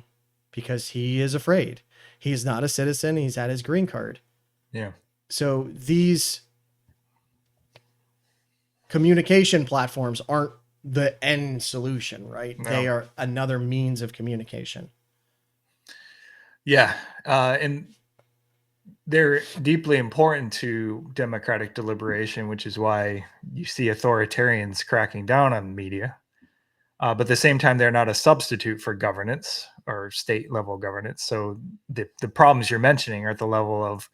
because he is afraid. He's not a citizen. He's had his green card. Yeah. So these communication platforms aren't the end solution, right? No. They are another means of communication. Yeah. And they're deeply important to democratic deliberation, which is why you see authoritarians cracking down on media. But at the same time, they're not a substitute for governance or state level governance. So the problems you're mentioning are at the level of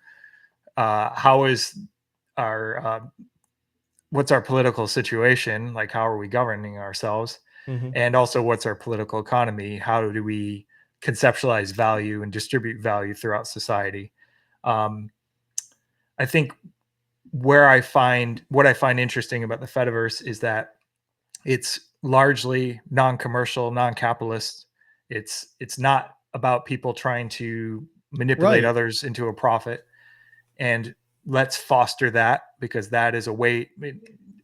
how is what's our political situation? How are we governing ourselves? Mm-hmm. And also what's our political economy? How do we conceptualize value and distribute value throughout society? I think what I find interesting about the Fediverse is that it's largely non-commercial, non-capitalist. It's not about people trying to manipulate Right. others into a profit. And let's foster that, because that is a way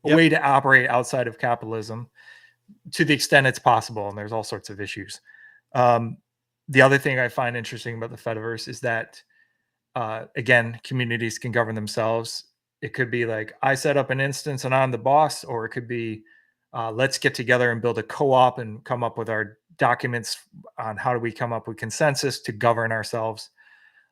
Yep. to operate outside of capitalism to the extent it's possible. And there's all sorts of issues. The other thing I find interesting about the Fediverse is that, again, communities can govern themselves. It could be like, I set up an instance and I'm the boss, or it could be, let's get together and build a co-op and come up with our documents on how do we come up with consensus to govern ourselves.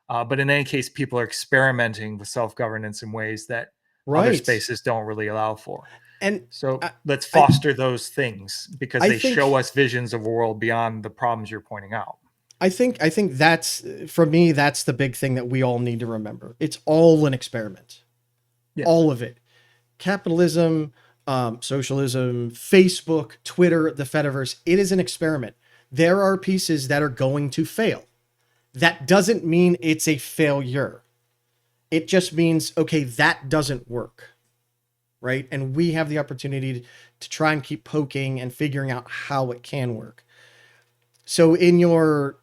But in any case, people are experimenting with self-governance in ways that other Right. spaces don't really allow for. And So I, let's I, foster those things, because I they show think us visions of a world beyond the problems you're pointing out. I think that's, for me, that's the big thing that we all need to remember. It's all an experiment. Yeah. All of it. Capitalism, socialism, Facebook, Twitter, the Fediverse, it is an experiment. There are pieces that are going to fail. That doesn't mean it's a failure. It just means, okay, that doesn't work. Right? And we have the opportunity to try and keep poking and figuring out how it can work. So in your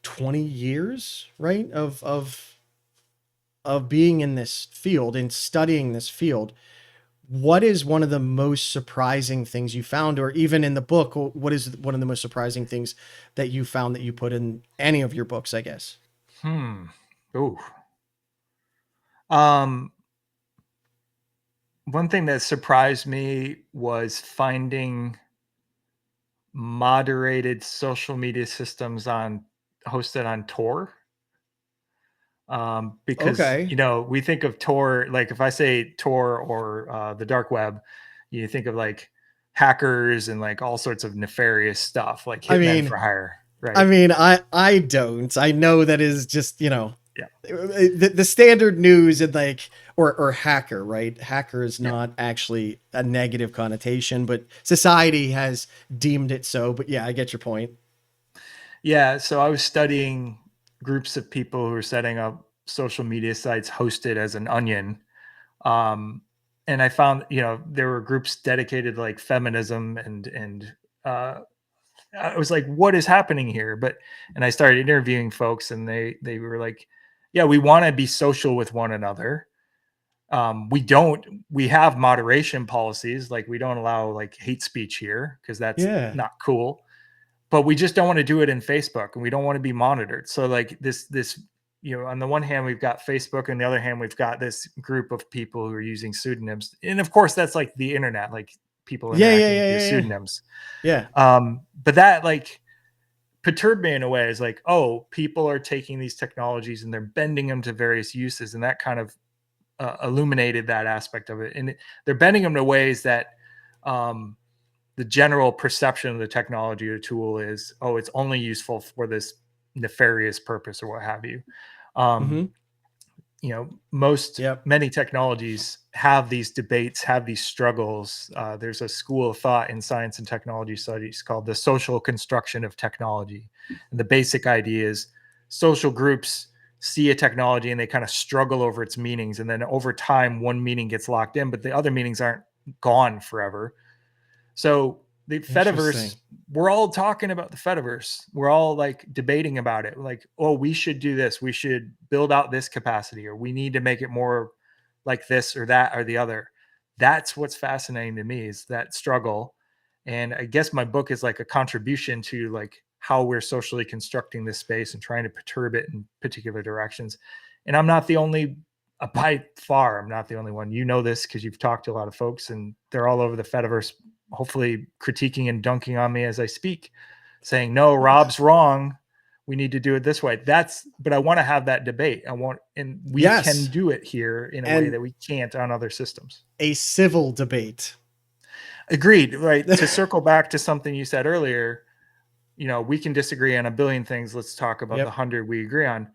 20 years, right, of being in this field and studying this field, what is one of the most surprising things you found, or even in the book, what is one of the most surprising things that you found that you put in any of your books, I guess? Ooh. One thing that surprised me was finding moderated social media systems hosted on Tor. Because, Okay. we think of Tor, like if I say Tor or the dark web, you think of like hackers and like all sorts of nefarious stuff, like I hitmen mean, for hire, I right? mean, I don't. I know that is just, Yeah. the standard news, and like, or hacker, right? Hacker is Yeah. not actually a negative connotation, but society has deemed it so. But yeah, I get your point. Yeah. So I was studying groups of people who are setting up social media sites hosted as an onion. Um, and I found, there were groups dedicated to like feminism and uh, I was like, what is happening here? And I started interviewing folks, and they were like, yeah, we want to be social with one another. We have moderation policies. Like, we don't allow like hate speech here, because that's Yeah. not cool, but we just don't want to do it in Facebook, and we don't want to be monitored. So like this, on the one hand, we've got Facebook, and the other hand, we've got this group of people who are using pseudonyms. And of course, that's like the internet, like people Yeah. Yeah. interacting with Yeah. these Yeah. Yeah. pseudonyms. Yeah. But that like perturbed me in a way. Is like, oh, people are taking these technologies and they're bending them to various uses, and that kind of illuminated that aspect of it. And they're bending them to ways that the general perception of the technology or tool is, oh, it's only useful for this nefarious purpose or what have you. Um, Mm-hmm. Yep. Many technologies have these debates, have these struggles. There's a school of thought in science and technology studies called the social construction of technology. And the basic idea is social groups see a technology and they kind of struggle over its meanings. And then over time, one meaning gets locked in, but the other meanings aren't gone forever. So the Fediverse, Interesting. we're all talking about the Fediverse. We're all like debating about it. Like, oh, we should do this. We should build out this capacity, or we need to make it more like this or that or the other. That's what's fascinating to me, is that struggle. And I guess my book is like a contribution to like how we're socially constructing this space and trying to perturb it in particular directions. And I'm not the only, by far, I'm not the only one. You know this because you've talked to a lot of folks, and they're all over the Fediverse, hopefully critiquing and dunking on me as I speak, saying, no, Rob's wrong. We need to do it this way. But I want to have that debate. And we can Yes. do it here in a way And that we can't on other systems. a civil debate. Agreed. Right. To circle back to something you said earlier, we can disagree on a billion things. Let's talk about the Yep. 100 we agree on.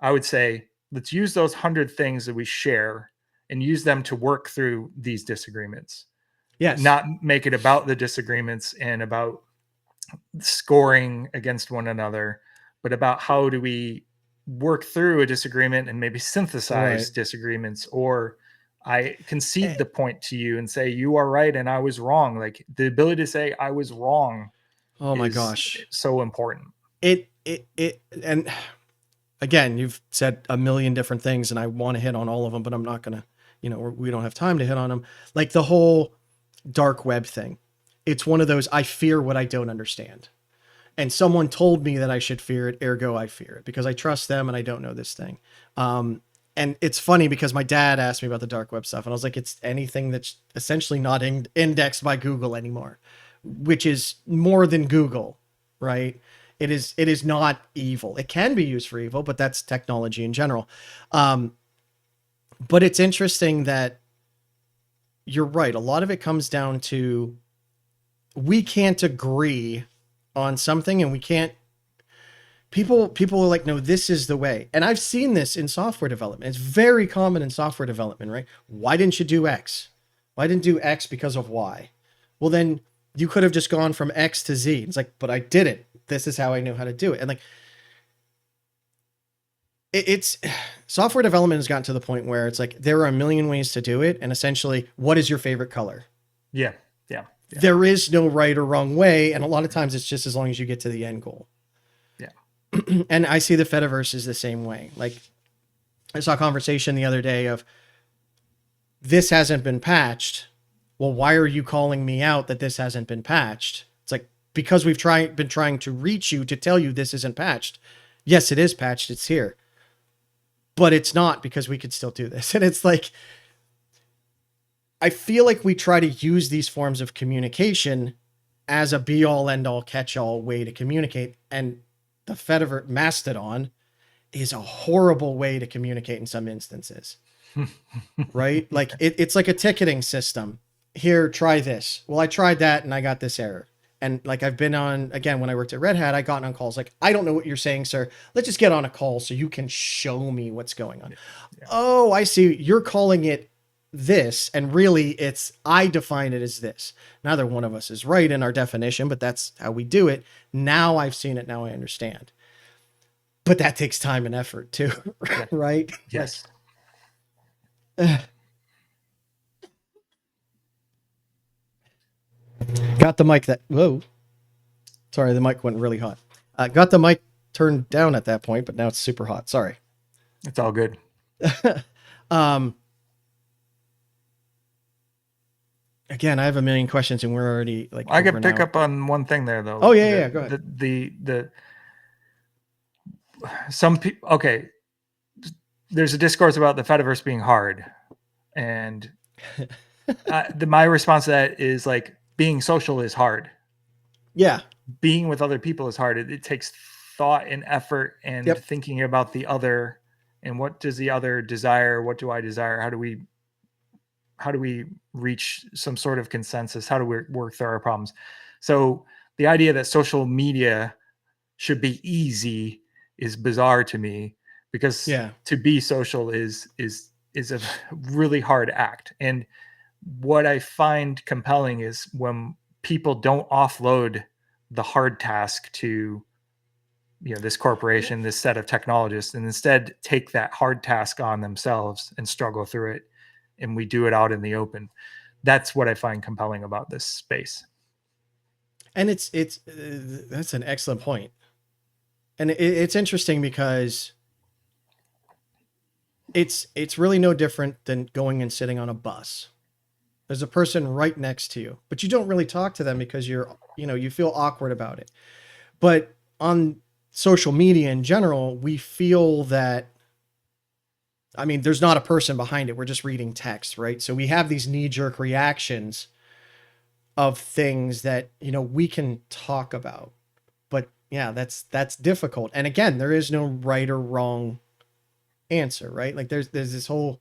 I would say, let's use those 100 things that we share and use them to work through these disagreements. Yes. Not make it about the disagreements and about scoring against one another, but about how do we work through a disagreement and maybe synthesize Right. disagreements, or I concede Eh, the point to you and say you are right and I was wrong. Like, the ability to say I was wrong Oh my is gosh. so important. And again, you've said a million different things and I want to hit on all of them, but I'm not going to, we don't have time to hit on them. Like the whole dark web thing. It's one of those, I fear what I don't understand. And someone told me that I should fear it, ergo I fear it because I trust them and I don't know this thing. And it's funny because my dad asked me about the dark web stuff and I was like, it's anything that's essentially not indexed by Google anymore, which is more than Google, right? It is not evil. It can be used for evil, but that's technology in general. But it's interesting that you're right. A lot of it comes down to we can't agree on something and we can't people are like, no, this is the way. And I've seen this in software development. It's very common in software development, right? Why didn't you do X? Why didn't do X because of Y? Well, then you could have just gone from X to Z. It's like, but I did it. This is how I know how to do it. And like, it's software development has gotten to the point where it's like, there are a million ways to do it. And essentially, what is your favorite color? Yeah. There is no right or wrong way. And a lot of times it's just as long as you get to the end goal. Yeah. And I see the Fediverse is the same way. Like I saw a conversation the other day of this hasn't been patched. Well, why are you calling me out that this hasn't been patched? It's like, because we've been trying to reach you to tell you this isn't patched. Yes, it is patched. It's here, but it's not because we could still do this. And it's like, I feel like we try to use these forms of communication as a be all end all catch all way to communicate. And the Fediverse Mastodon is a horrible way to communicate in some instances, right? Like it's like a ticketing system. Here, try this. Well, I tried that and I got this error. And like I've been on, again, when I worked at Red Hat, I got on calls like, I don't know what you're saying, sir. Let's just get on a call so you can show me what's going on. Yeah. Oh, I see. You're calling it this. And really I define it as this. Neither one of us is right in our definition, but that's how we do it. Now I've seen it. Now I understand. But that takes time and effort too, right? Yes. Got the mic whoa. Sorry, the mic went really hot. Got the mic turned down at that point, but now it's super hot. Sorry. It's all good. Again, I have a million questions and we're already like, I could pick up on one thing there though. Oh yeah. Go ahead. Some people, okay. There's a discourse about the Fediverse being hard. And my response to that is like, being social is hard. Yeah. Being with other people is hard. It takes thought and effort and thinking about the other and what does the other desire? What do I desire? How do we reach some sort of consensus? How do we work through our problems? So the idea that social media should be easy is bizarre to me because to be social is a really hard act. And what I find compelling is when people don't offload the hard task to, this corporation, this set of technologists, and instead take that hard task on themselves and struggle through it. And we do it out in the open. That's what I find compelling about this space. And it's that's an excellent point. And it's interesting because it's really no different than going and sitting on a bus. There's a person right next to you, but you don't really talk to them because you feel awkward about it. But on social media in general, we feel that, there's not a person behind it. We're just reading text, right? So we have these knee-jerk reactions of things that, we can talk about. But yeah, that's difficult. And again, there is no right or wrong answer, right? Like there's this whole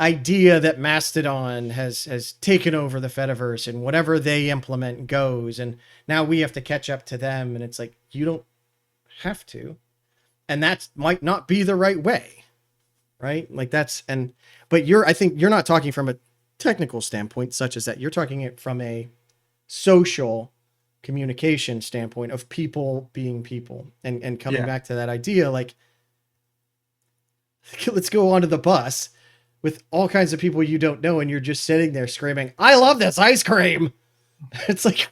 idea that Mastodon has taken over the Fediverse and whatever they implement goes. And now we have to catch up to them. And it's like, you don't have to. And that might not be the right way. Right? Like but I think you're not talking from a technical standpoint, such as that. You're talking it from a social communication standpoint of people being people and coming back to that idea. Like, let's go onto the bus with all kinds of people you don't know. And you're just sitting there screaming, I love this ice cream. It's like,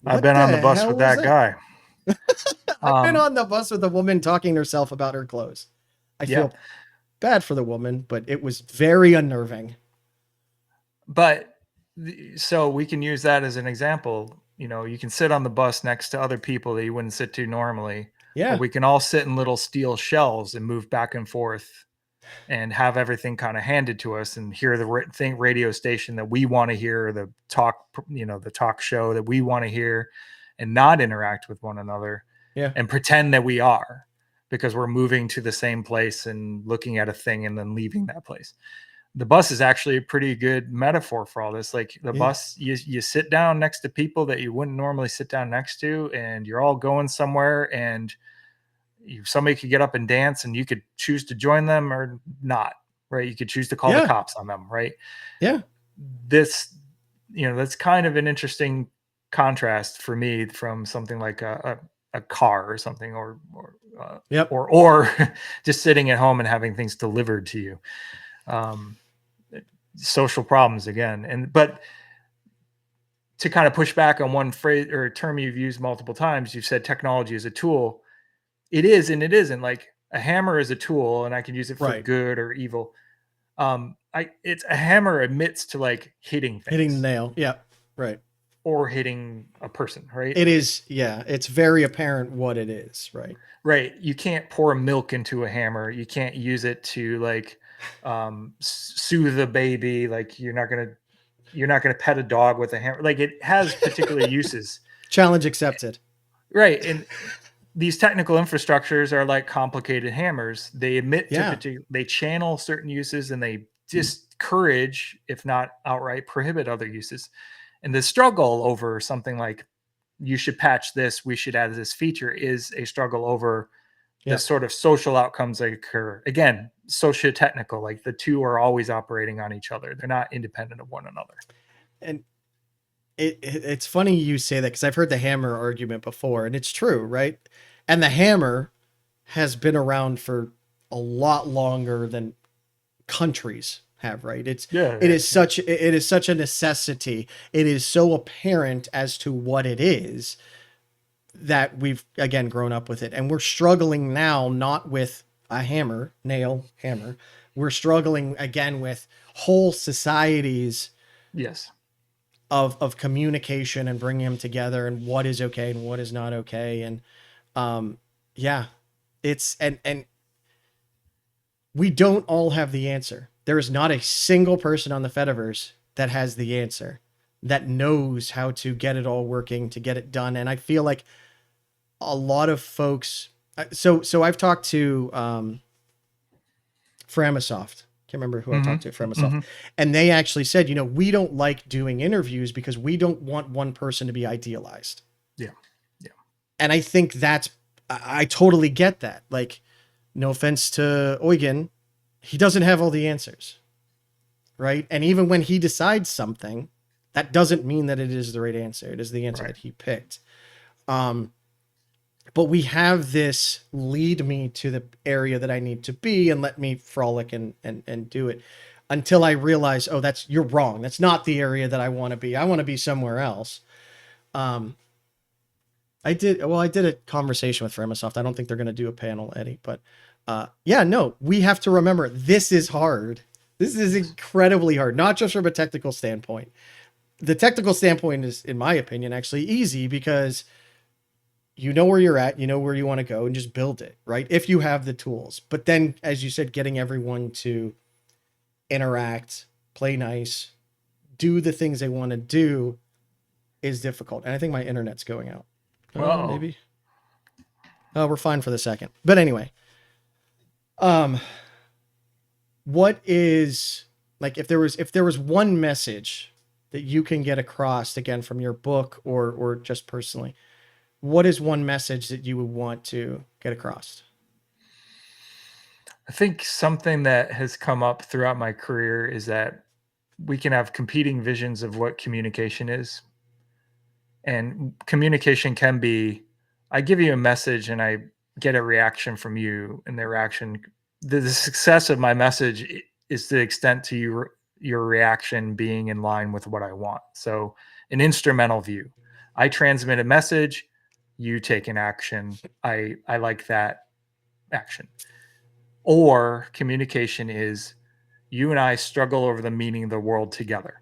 I've been on the bus with that guy. I've been on the bus with a woman talking to herself about her clothes. I feel bad for the woman, but it was very unnerving. But so we can use that as an example. You can sit on the bus next to other people that you wouldn't sit to normally. Yeah. Or we can all sit in little steel shells and move back and forth and have everything kind of handed to us and hear the radio station that we want to hear, the talk show that we want to hear, and not interact with one another. Yeah. And pretend that we are, because we're moving to the same place and looking at a thing and then leaving that place. The bus is actually a pretty good metaphor for all this. Like the bus, you sit down next to people that you wouldn't normally sit down next to, and you're all going somewhere, and somebody could get up and dance and you could choose to join them or not, right? You could choose to call the cops on them, right? Yeah. That's kind of an interesting contrast for me from something like a car or something, or just sitting at home and having things delivered to you. Social problems again. But to kind of push back on one phrase or a term you've used multiple times, you've said technology is a tool. It is and it isn't. Like a hammer is a tool and I can use it for good or evil. It's a hammer admits to like hitting things. Hitting the nail. Yeah. Right. Or hitting a person, right? It is, yeah. It's very apparent what it is, right? Right. You can't pour milk into a hammer. You can't use it to like soothe a baby. Like you're not gonna pet a dog with a hammer. Like it has particular uses. Challenge accepted. Right. And these technical infrastructures are like complicated hammers. They admit to they channel certain uses and they discourage, if not outright prohibit, other uses. And the struggle over something like you should patch this, we should add this feature, is a struggle over the sort of social outcomes that occur. Again, socio-technical, like the two are always operating on each other. They're not independent of one another. And it's funny you say that, because I've heard the hammer argument before, and it's true, right? And the hammer has been around for a lot longer than countries have, right? It is such a necessity. It is so apparent as to what it is that we've again grown up with it, and we're struggling now not with a hammer, nail, hammer. We're struggling again with whole societies of communication and bringing them together, and what is okay and what is not okay. And it's and we don't all have the answer. There is not a single person on the Fediverse that has the answer, that knows how to get it all working, to get it done. And I feel like a lot of folks, so I've talked to Framasoft. Can't remember who I talked to at Framasoft. And they actually said, we don't like doing interviews because we don't want one person to be idealized. Yeah. And I think I totally get that. Like, no offense to Eugen, he doesn't have all the answers, right? And even when he decides something, that doesn't mean that it is the right answer. It is the answer that he picked. But we have this lead me to the area that I need to be and let me frolic and do it until I realize, you're wrong. That's not the area that I want to be. I want to be somewhere else. I did a conversation with Framasoft. I don't think they're going to do a panel, Eddie, but we have to remember this is hard. This is incredibly hard, not just from a technical standpoint. The technical standpoint is, in my opinion, actually easy because you know where you're at, you know where you want to go, and just build it, right? If you have the tools. But then, as you said, getting everyone to interact, play nice, do the things they want to do is difficult. And I think my internet's going out. Maybe. Oh, we're fine for the second. But anyway, what is, like, if there was one message that you can get across, again, from your book or just personally, what is one message that you would want to get across? I think something that has come up throughout my career is that we can have competing visions of what communication is. And communication can be, I give you a message and I get a reaction from you, and the reaction, the success of my message is the extent to your reaction being in line with what I want. So an instrumental view. I transmit a message, you take an action. I like that action. Or communication is you and I struggle over the meaning of the world together.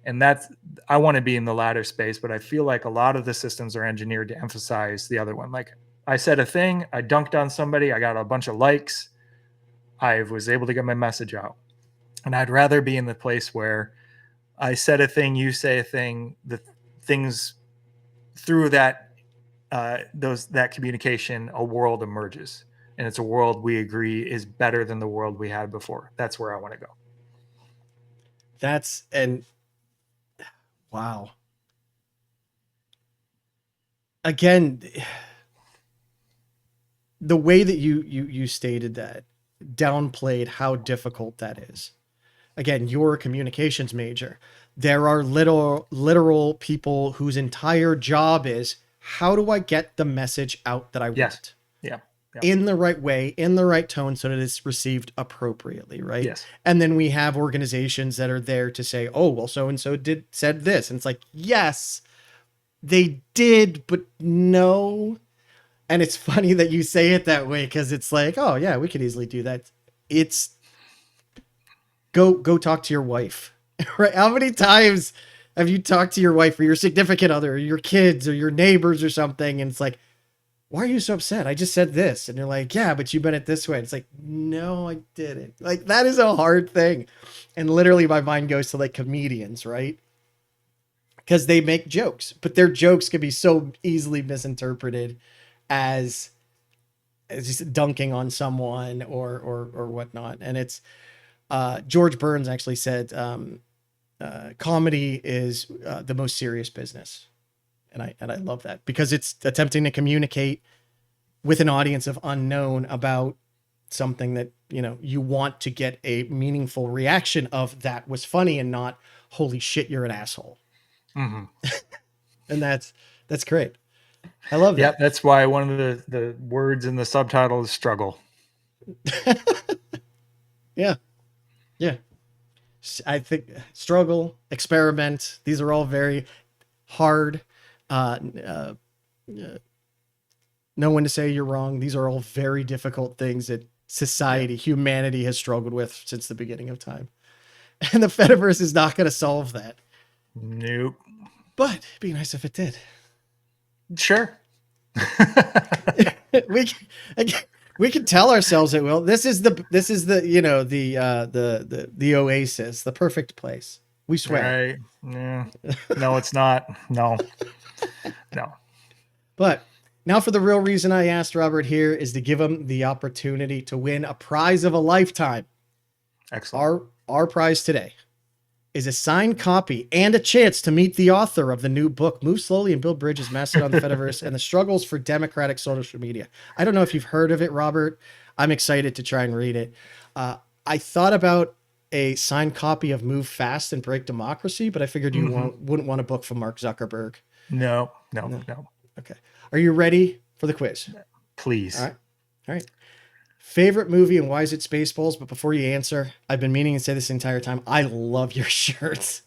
And that's, I want to be in the latter space, but I feel like a lot of the systems are engineered to emphasize the other one. Like I said a thing, I dunked on somebody, I got a bunch of likes, I was able to get my message out. And I'd rather be in the place where I said a thing, you say a thing, the things through that that communication, a world emerges, and it's a world we agree is better than the world we had before. That's where I want to go. And wow. Again, the way that you stated that downplayed how difficult that is. Again, you're a communications major. There are literal people whose entire job is, how do I get the message out that I want? Yeah. In the right way, in the right tone, so that it's received appropriately, right? Yes. And then we have organizations that are there to say, oh, well, so-and-so said this. And it's like, yes, they did, but no. And it's funny that you say it that way, because it's like, oh yeah, we could easily do that. It's go talk to your wife, right? How many times have you talked to your wife or your significant other or your kids or your neighbors or something? And it's like, why are you so upset? I just said this. And you're like, yeah, but you meant it this way. It's like, no, I didn't. Like, that is a hard thing. And literally my mind goes to like comedians, right? Because they make jokes, but their jokes can be so easily misinterpreted as just dunking on someone or whatnot. And it's George Burns actually said comedy is the most serious business. And I love that, because it's attempting to communicate with an audience of unknown about something that, you know, you want to get a meaningful reaction of that was funny, and not, holy shit, you're an asshole. Mm-hmm. And that's great. I love that. Yeah, that's why one of the words in the subtitle is struggle. Yeah. I think struggle, experiment, these are all very hard. Know when to say you're wrong. These are all very difficult things that society, humanity has struggled with since the beginning of time. And the Fediverse is not going to solve that. Nope. But it'd be nice if it did. Sure. we can tell ourselves it will. This is the you know, the oasis, the perfect place. We swear. Right. Yeah. No, it's not. No. But now, for the real reason I asked Robert here is to give him the opportunity to win a prize of a lifetime. Excellent. Our prize today is a signed copy and a chance to meet the author of the new book, Move Slowly and Build Bridges, Mastered on the Fediverse and the Struggles for Democratic Social Media. I don't know if you've heard of it, Robert. I'm excited to try and read it. I thought about a signed copy of Move Fast and Break Democracy, but I figured you wouldn't want a book from Mark Zuckerberg. No. Okay. Are you ready for the quiz? Please. All right. Favorite movie and why is it Spaceballs? But before you answer, I've been meaning to say this the entire time. I love your shirts.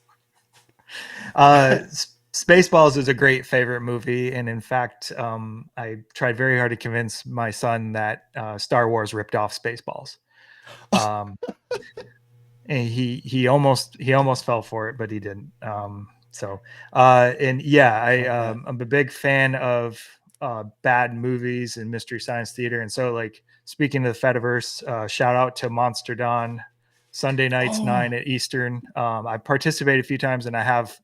Spaceballs is a great favorite movie. And in fact, I tried very hard to convince my son that Star Wars ripped off Spaceballs. And he almost fell for it, but he didn't. I'm a big fan of bad movies and mystery science theater. And so, like, speaking of the Fediverse, shout out to Monster Dawn, Sunday nights, 9 at Eastern. I participated a few times, and I have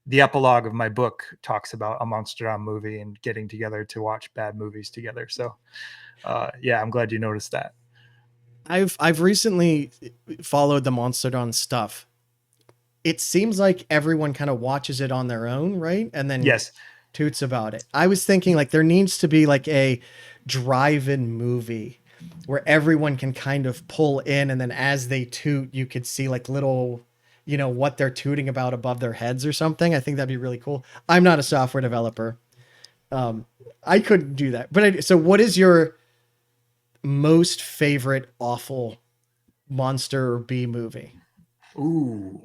the epilogue of my book talks about a Monster Dawn movie and getting together to watch bad movies together. So I'm glad you noticed that. I've recently followed the Monster Dawn stuff. It seems like everyone kind of watches it on their own, right? And then toots about it. I was thinking, like, there needs to be like a drive-in movie where everyone can kind of pull in, and then as they toot, you could see like little, you know, what they're tooting about above their heads or something. I think that'd be really cool. I'm not a software developer. I couldn't do that. But so what is your most favorite awful monster or B movie? Ooh.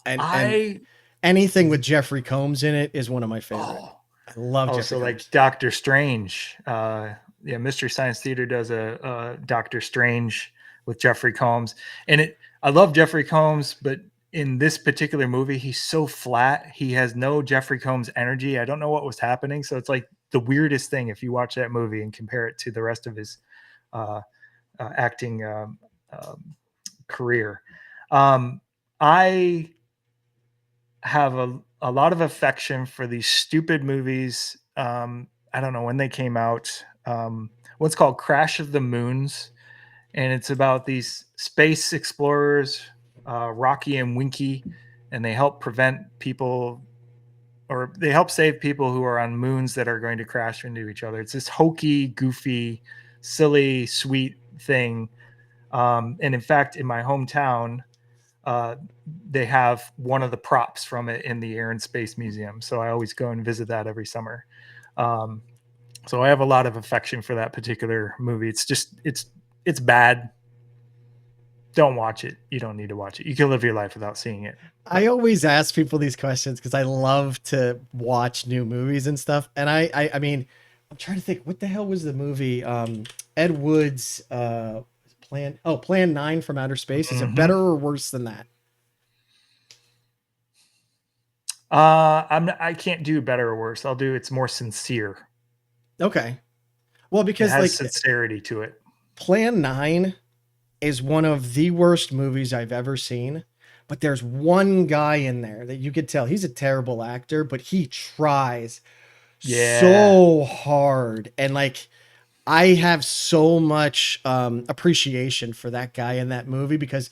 And anything with Jeffrey Combs in it is one of my favorites. I love Jeffrey Also, Combs. like Doctor Strange. Yeah, Mystery Science Theater does a Doctor Strange with Jeffrey Combs, and I love Jeffrey Combs, but in this particular movie, he's so flat. He has no Jeffrey Combs energy. I don't know what was happening. So it's like the weirdest thing if you watch that movie and compare it to the rest of his uh, acting career. I have a lot of affection for these stupid movies. I don't know when they came out. What's called Crash of the Moons, and it's about these space explorers, Rocky and Winky, and they help prevent people, or they help save people who are on moons that are going to crash into each other. It's this hokey, goofy, silly, sweet thing. And in fact, in my hometown, uh, they have one of the props from it in the Air and Space Museum. So I always go and visit that every summer. Um, so I have a lot of affection for that particular movie. It's bad. Don't watch it. You don't need to watch it. You can live your life without seeing it. I always ask people these questions because I love to watch new movies and stuff. And I mean, I'm trying to think, what the hell was the movie? Ed Wood's Plan 9 from Outer Space. Is it better or worse than that? I can't do better or worse. I'll do it's more sincere. Okay. Well, because it has like sincerity to it. Plan 9 is one of the worst movies I've ever seen. But there's one guy in there that you could tell he's a terrible actor, but he tries so hard. And like, I have so much appreciation for that guy in that movie because,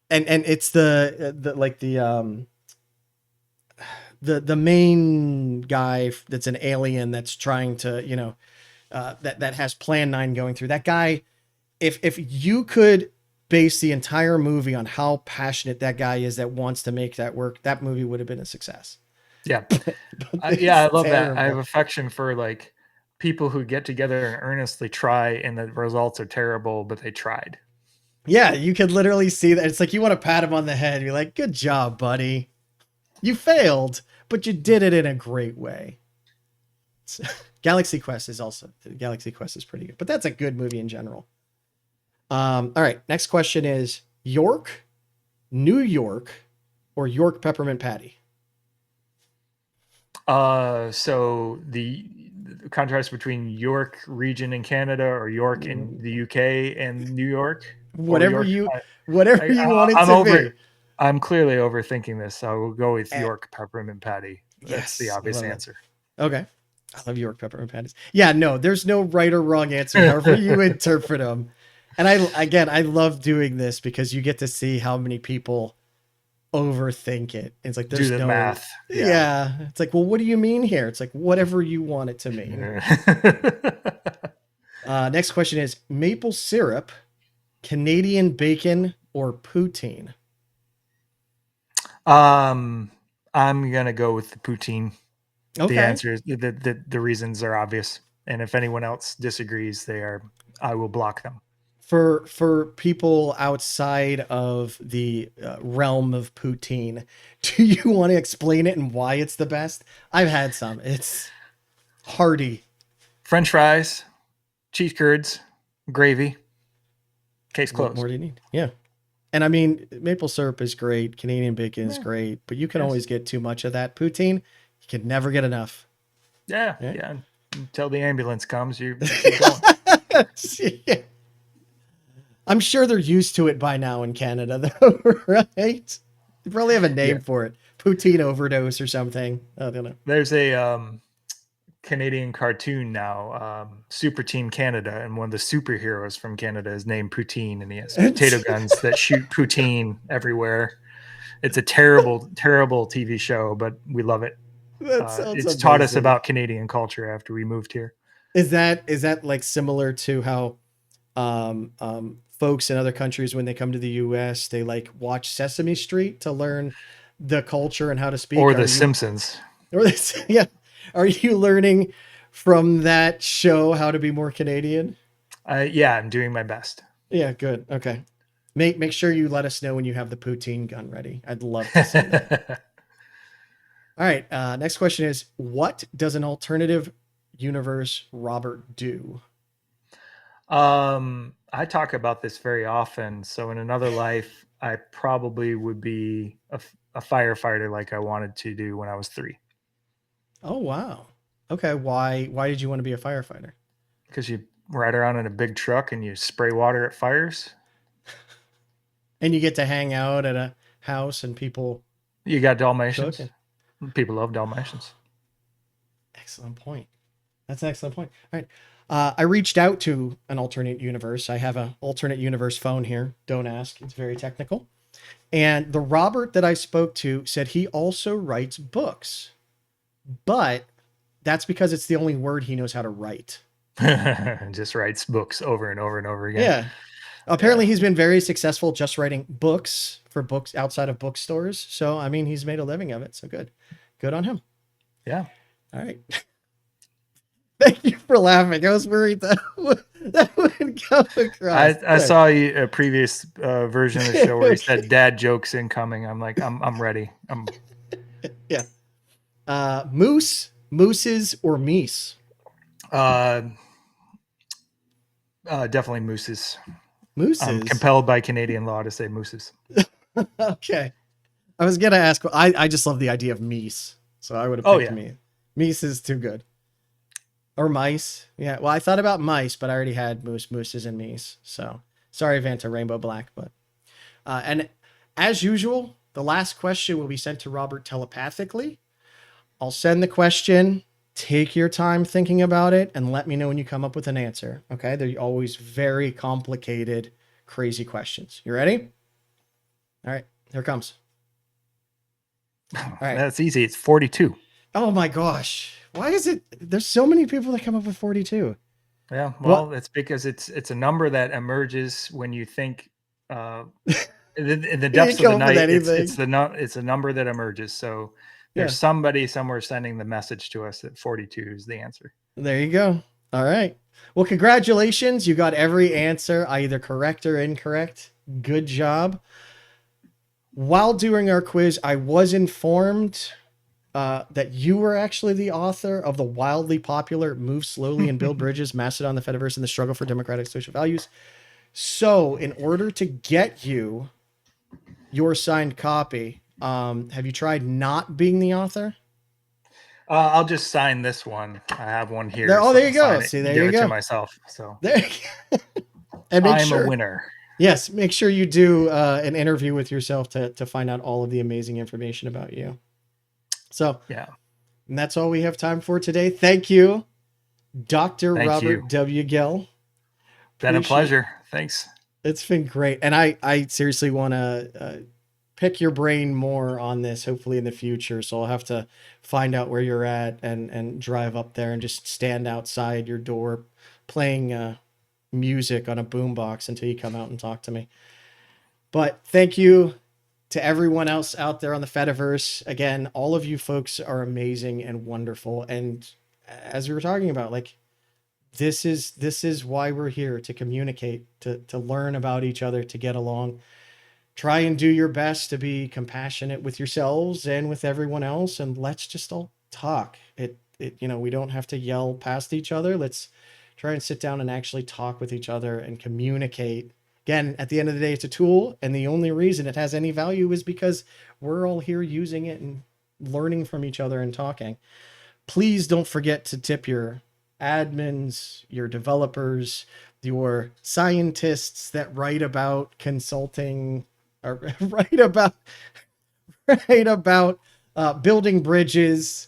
and it's the main guy that's an alien that's trying to, that has Plan 9 going through. That guy, if you could base the entire movie on how passionate that guy is that wants to make that work, that movie would have been a success. Yeah. I love that. I have affection for like people who get together and earnestly try and the results are terrible, but they tried. Yeah, you could literally see that. It's like you want to pat him on the head. You're like, good job, buddy. You failed, but you did it in a great way. Galaxy Quest is pretty good, but that's a good movie in general. All right, next question is York, New York, or York peppermint patty? So the contrast between York region in Canada or York in the UK and New York? Whatever York, you want it to be. I'm clearly overthinking this. I will go with York peppermint patty. That's the obvious answer. Okay. I love York peppermint patties. Yeah, no, there's no right or wrong answer, however you interpret them. And I love doing this because you get to see how many people overthink it. It's like there's no math. Yeah. It's like, well, what do you mean here? It's like whatever you want it to mean. Next question is maple syrup, Canadian bacon, or poutine? I'm gonna go with the poutine. Okay. The answer is the reasons are obvious, and if anyone else disagrees, I will block them. For people outside of the realm of poutine, do you want to explain it and why it's the best? I've had some. It's hearty. French fries, cheese curds, gravy. Case closed. What more do you need? Yeah. And I mean, maple syrup is great. Canadian bacon is great, but you can always get too much of that. Poutine, you can never get enough. Yeah. Until the ambulance comes, you keep going. Yeah. I'm sure they're used to it by now in Canada, though, right? They probably have a name for it. Poutine overdose or something. I don't know. There's a Canadian cartoon now, Super Team Canada, and one of the superheroes from Canada is named Poutine, and he has potato guns that shoot poutine everywhere. It's a terrible, terrible TV show, but we love it. It's taught us about Canadian culture after we moved here. Is that like similar to how folks in other countries, when they come to the US, they like watch Sesame Street to learn the culture and how to speak? Or The Simpsons. Yeah. Are you learning from that show how to be more Canadian? Yeah, I'm doing my best. Yeah, good. Okay. Make sure you let us know when you have the poutine gun ready. I'd love to see that. All right. Next question is, what does an alternative universe Robert do? I talk about this very often. So in another life, I probably would be a firefighter like I wanted to do when I was 3. Oh, wow. Okay. Why did you want to be a firefighter? Because you ride around in a big truck and you spray water at fires. And you get to hang out at a house and people You got cook. Dalmatians. People love Dalmatians. Excellent point. That's an excellent point. All right. I reached out to an alternate universe. I have an alternate universe phone here. Don't ask. It's very technical. And the Robert that I spoke to said he also writes books, but that's because it's the only word he knows how to write. Just writes books over and over and over again. Yeah. Apparently, he's been very successful just writing books for books outside of bookstores. So, I mean, he's made a living of it. So good. Good on him. Yeah. All right. Thank you for laughing. I was worried that would come across. I saw a previous version of the show where he said dad jokes incoming. I'm like, I'm ready. Yeah. Moose, mooses, or meese? Definitely mooses. Mooses. I'm compelled by Canadian law to say mooses. Okay. I was gonna ask. I just love the idea of meese, so I would have picked me. Meese is too good. Or mice. Yeah. Well, I thought about mice, but I already had mooses, and meese. So sorry, Vanta Rainbow Black. But and as usual, the last question will be sent to Robert telepathically. I'll send the question. Take your time thinking about it and let me know when you come up with an answer. Okay. They're always very complicated, crazy questions. You ready? All right. Here it comes. All right. That's easy. It's 42. Oh my gosh. Why is it? There's so many people that come up with 42. Yeah. Well, it's because it's a number that emerges when you think in the depths of the night. It's a number that emerges. So there's somebody somewhere sending the message to us that 42 is the answer. There you go. All right. Well, congratulations. You got every answer, either correct or incorrect. Good job. While doing our quiz, I was informed that you were actually the author of the wildly popular Move Slowly and Build Bridges, Mastodon, the Fediverse, and the Struggle for Democratic Social Values. So in order to get you your signed copy, have you tried not being the author? I'll just sign this one. I have one here. There you go. See, there you go. To myself. So there. And I'm a winner. Yes, make sure you do an interview with yourself to find out all of the amazing information about you. So yeah, and that's all we have time for today. Thank you, Dr. Robert W. Gehl. Been a pleasure. Thanks. It's been great, and I seriously want to pick your brain more on this, hopefully in the future. So I'll have to find out where you're at and drive up there and just stand outside your door playing music on a boombox until you come out and talk to me. But thank you to everyone else out there on the Fediverse. Again, all of you folks are amazing and wonderful. And as we were talking about, like, this is why we're here, to communicate, to learn about each other, to get along. Try and do your best to be compassionate with yourselves and with everyone else. And let's just all talk. We don't have to yell past each other. Let's try and sit down and actually talk with each other and communicate. Again, at the end of the day, it's a tool, and the only reason it has any value is because we're all here using it and learning from each other and talking. Please don't forget to tip your admins, your developers, your scientists that write about consulting, or write about building bridges,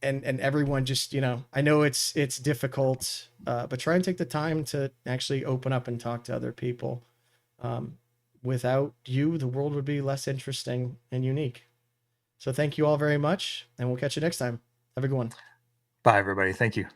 and everyone. Just, I know it's difficult, but try and take the time to actually open up and talk to other people. Without you, the world would be less interesting and unique. So thank you all very much, and we'll catch you next time. Have a good one. Bye, everybody. Thank you.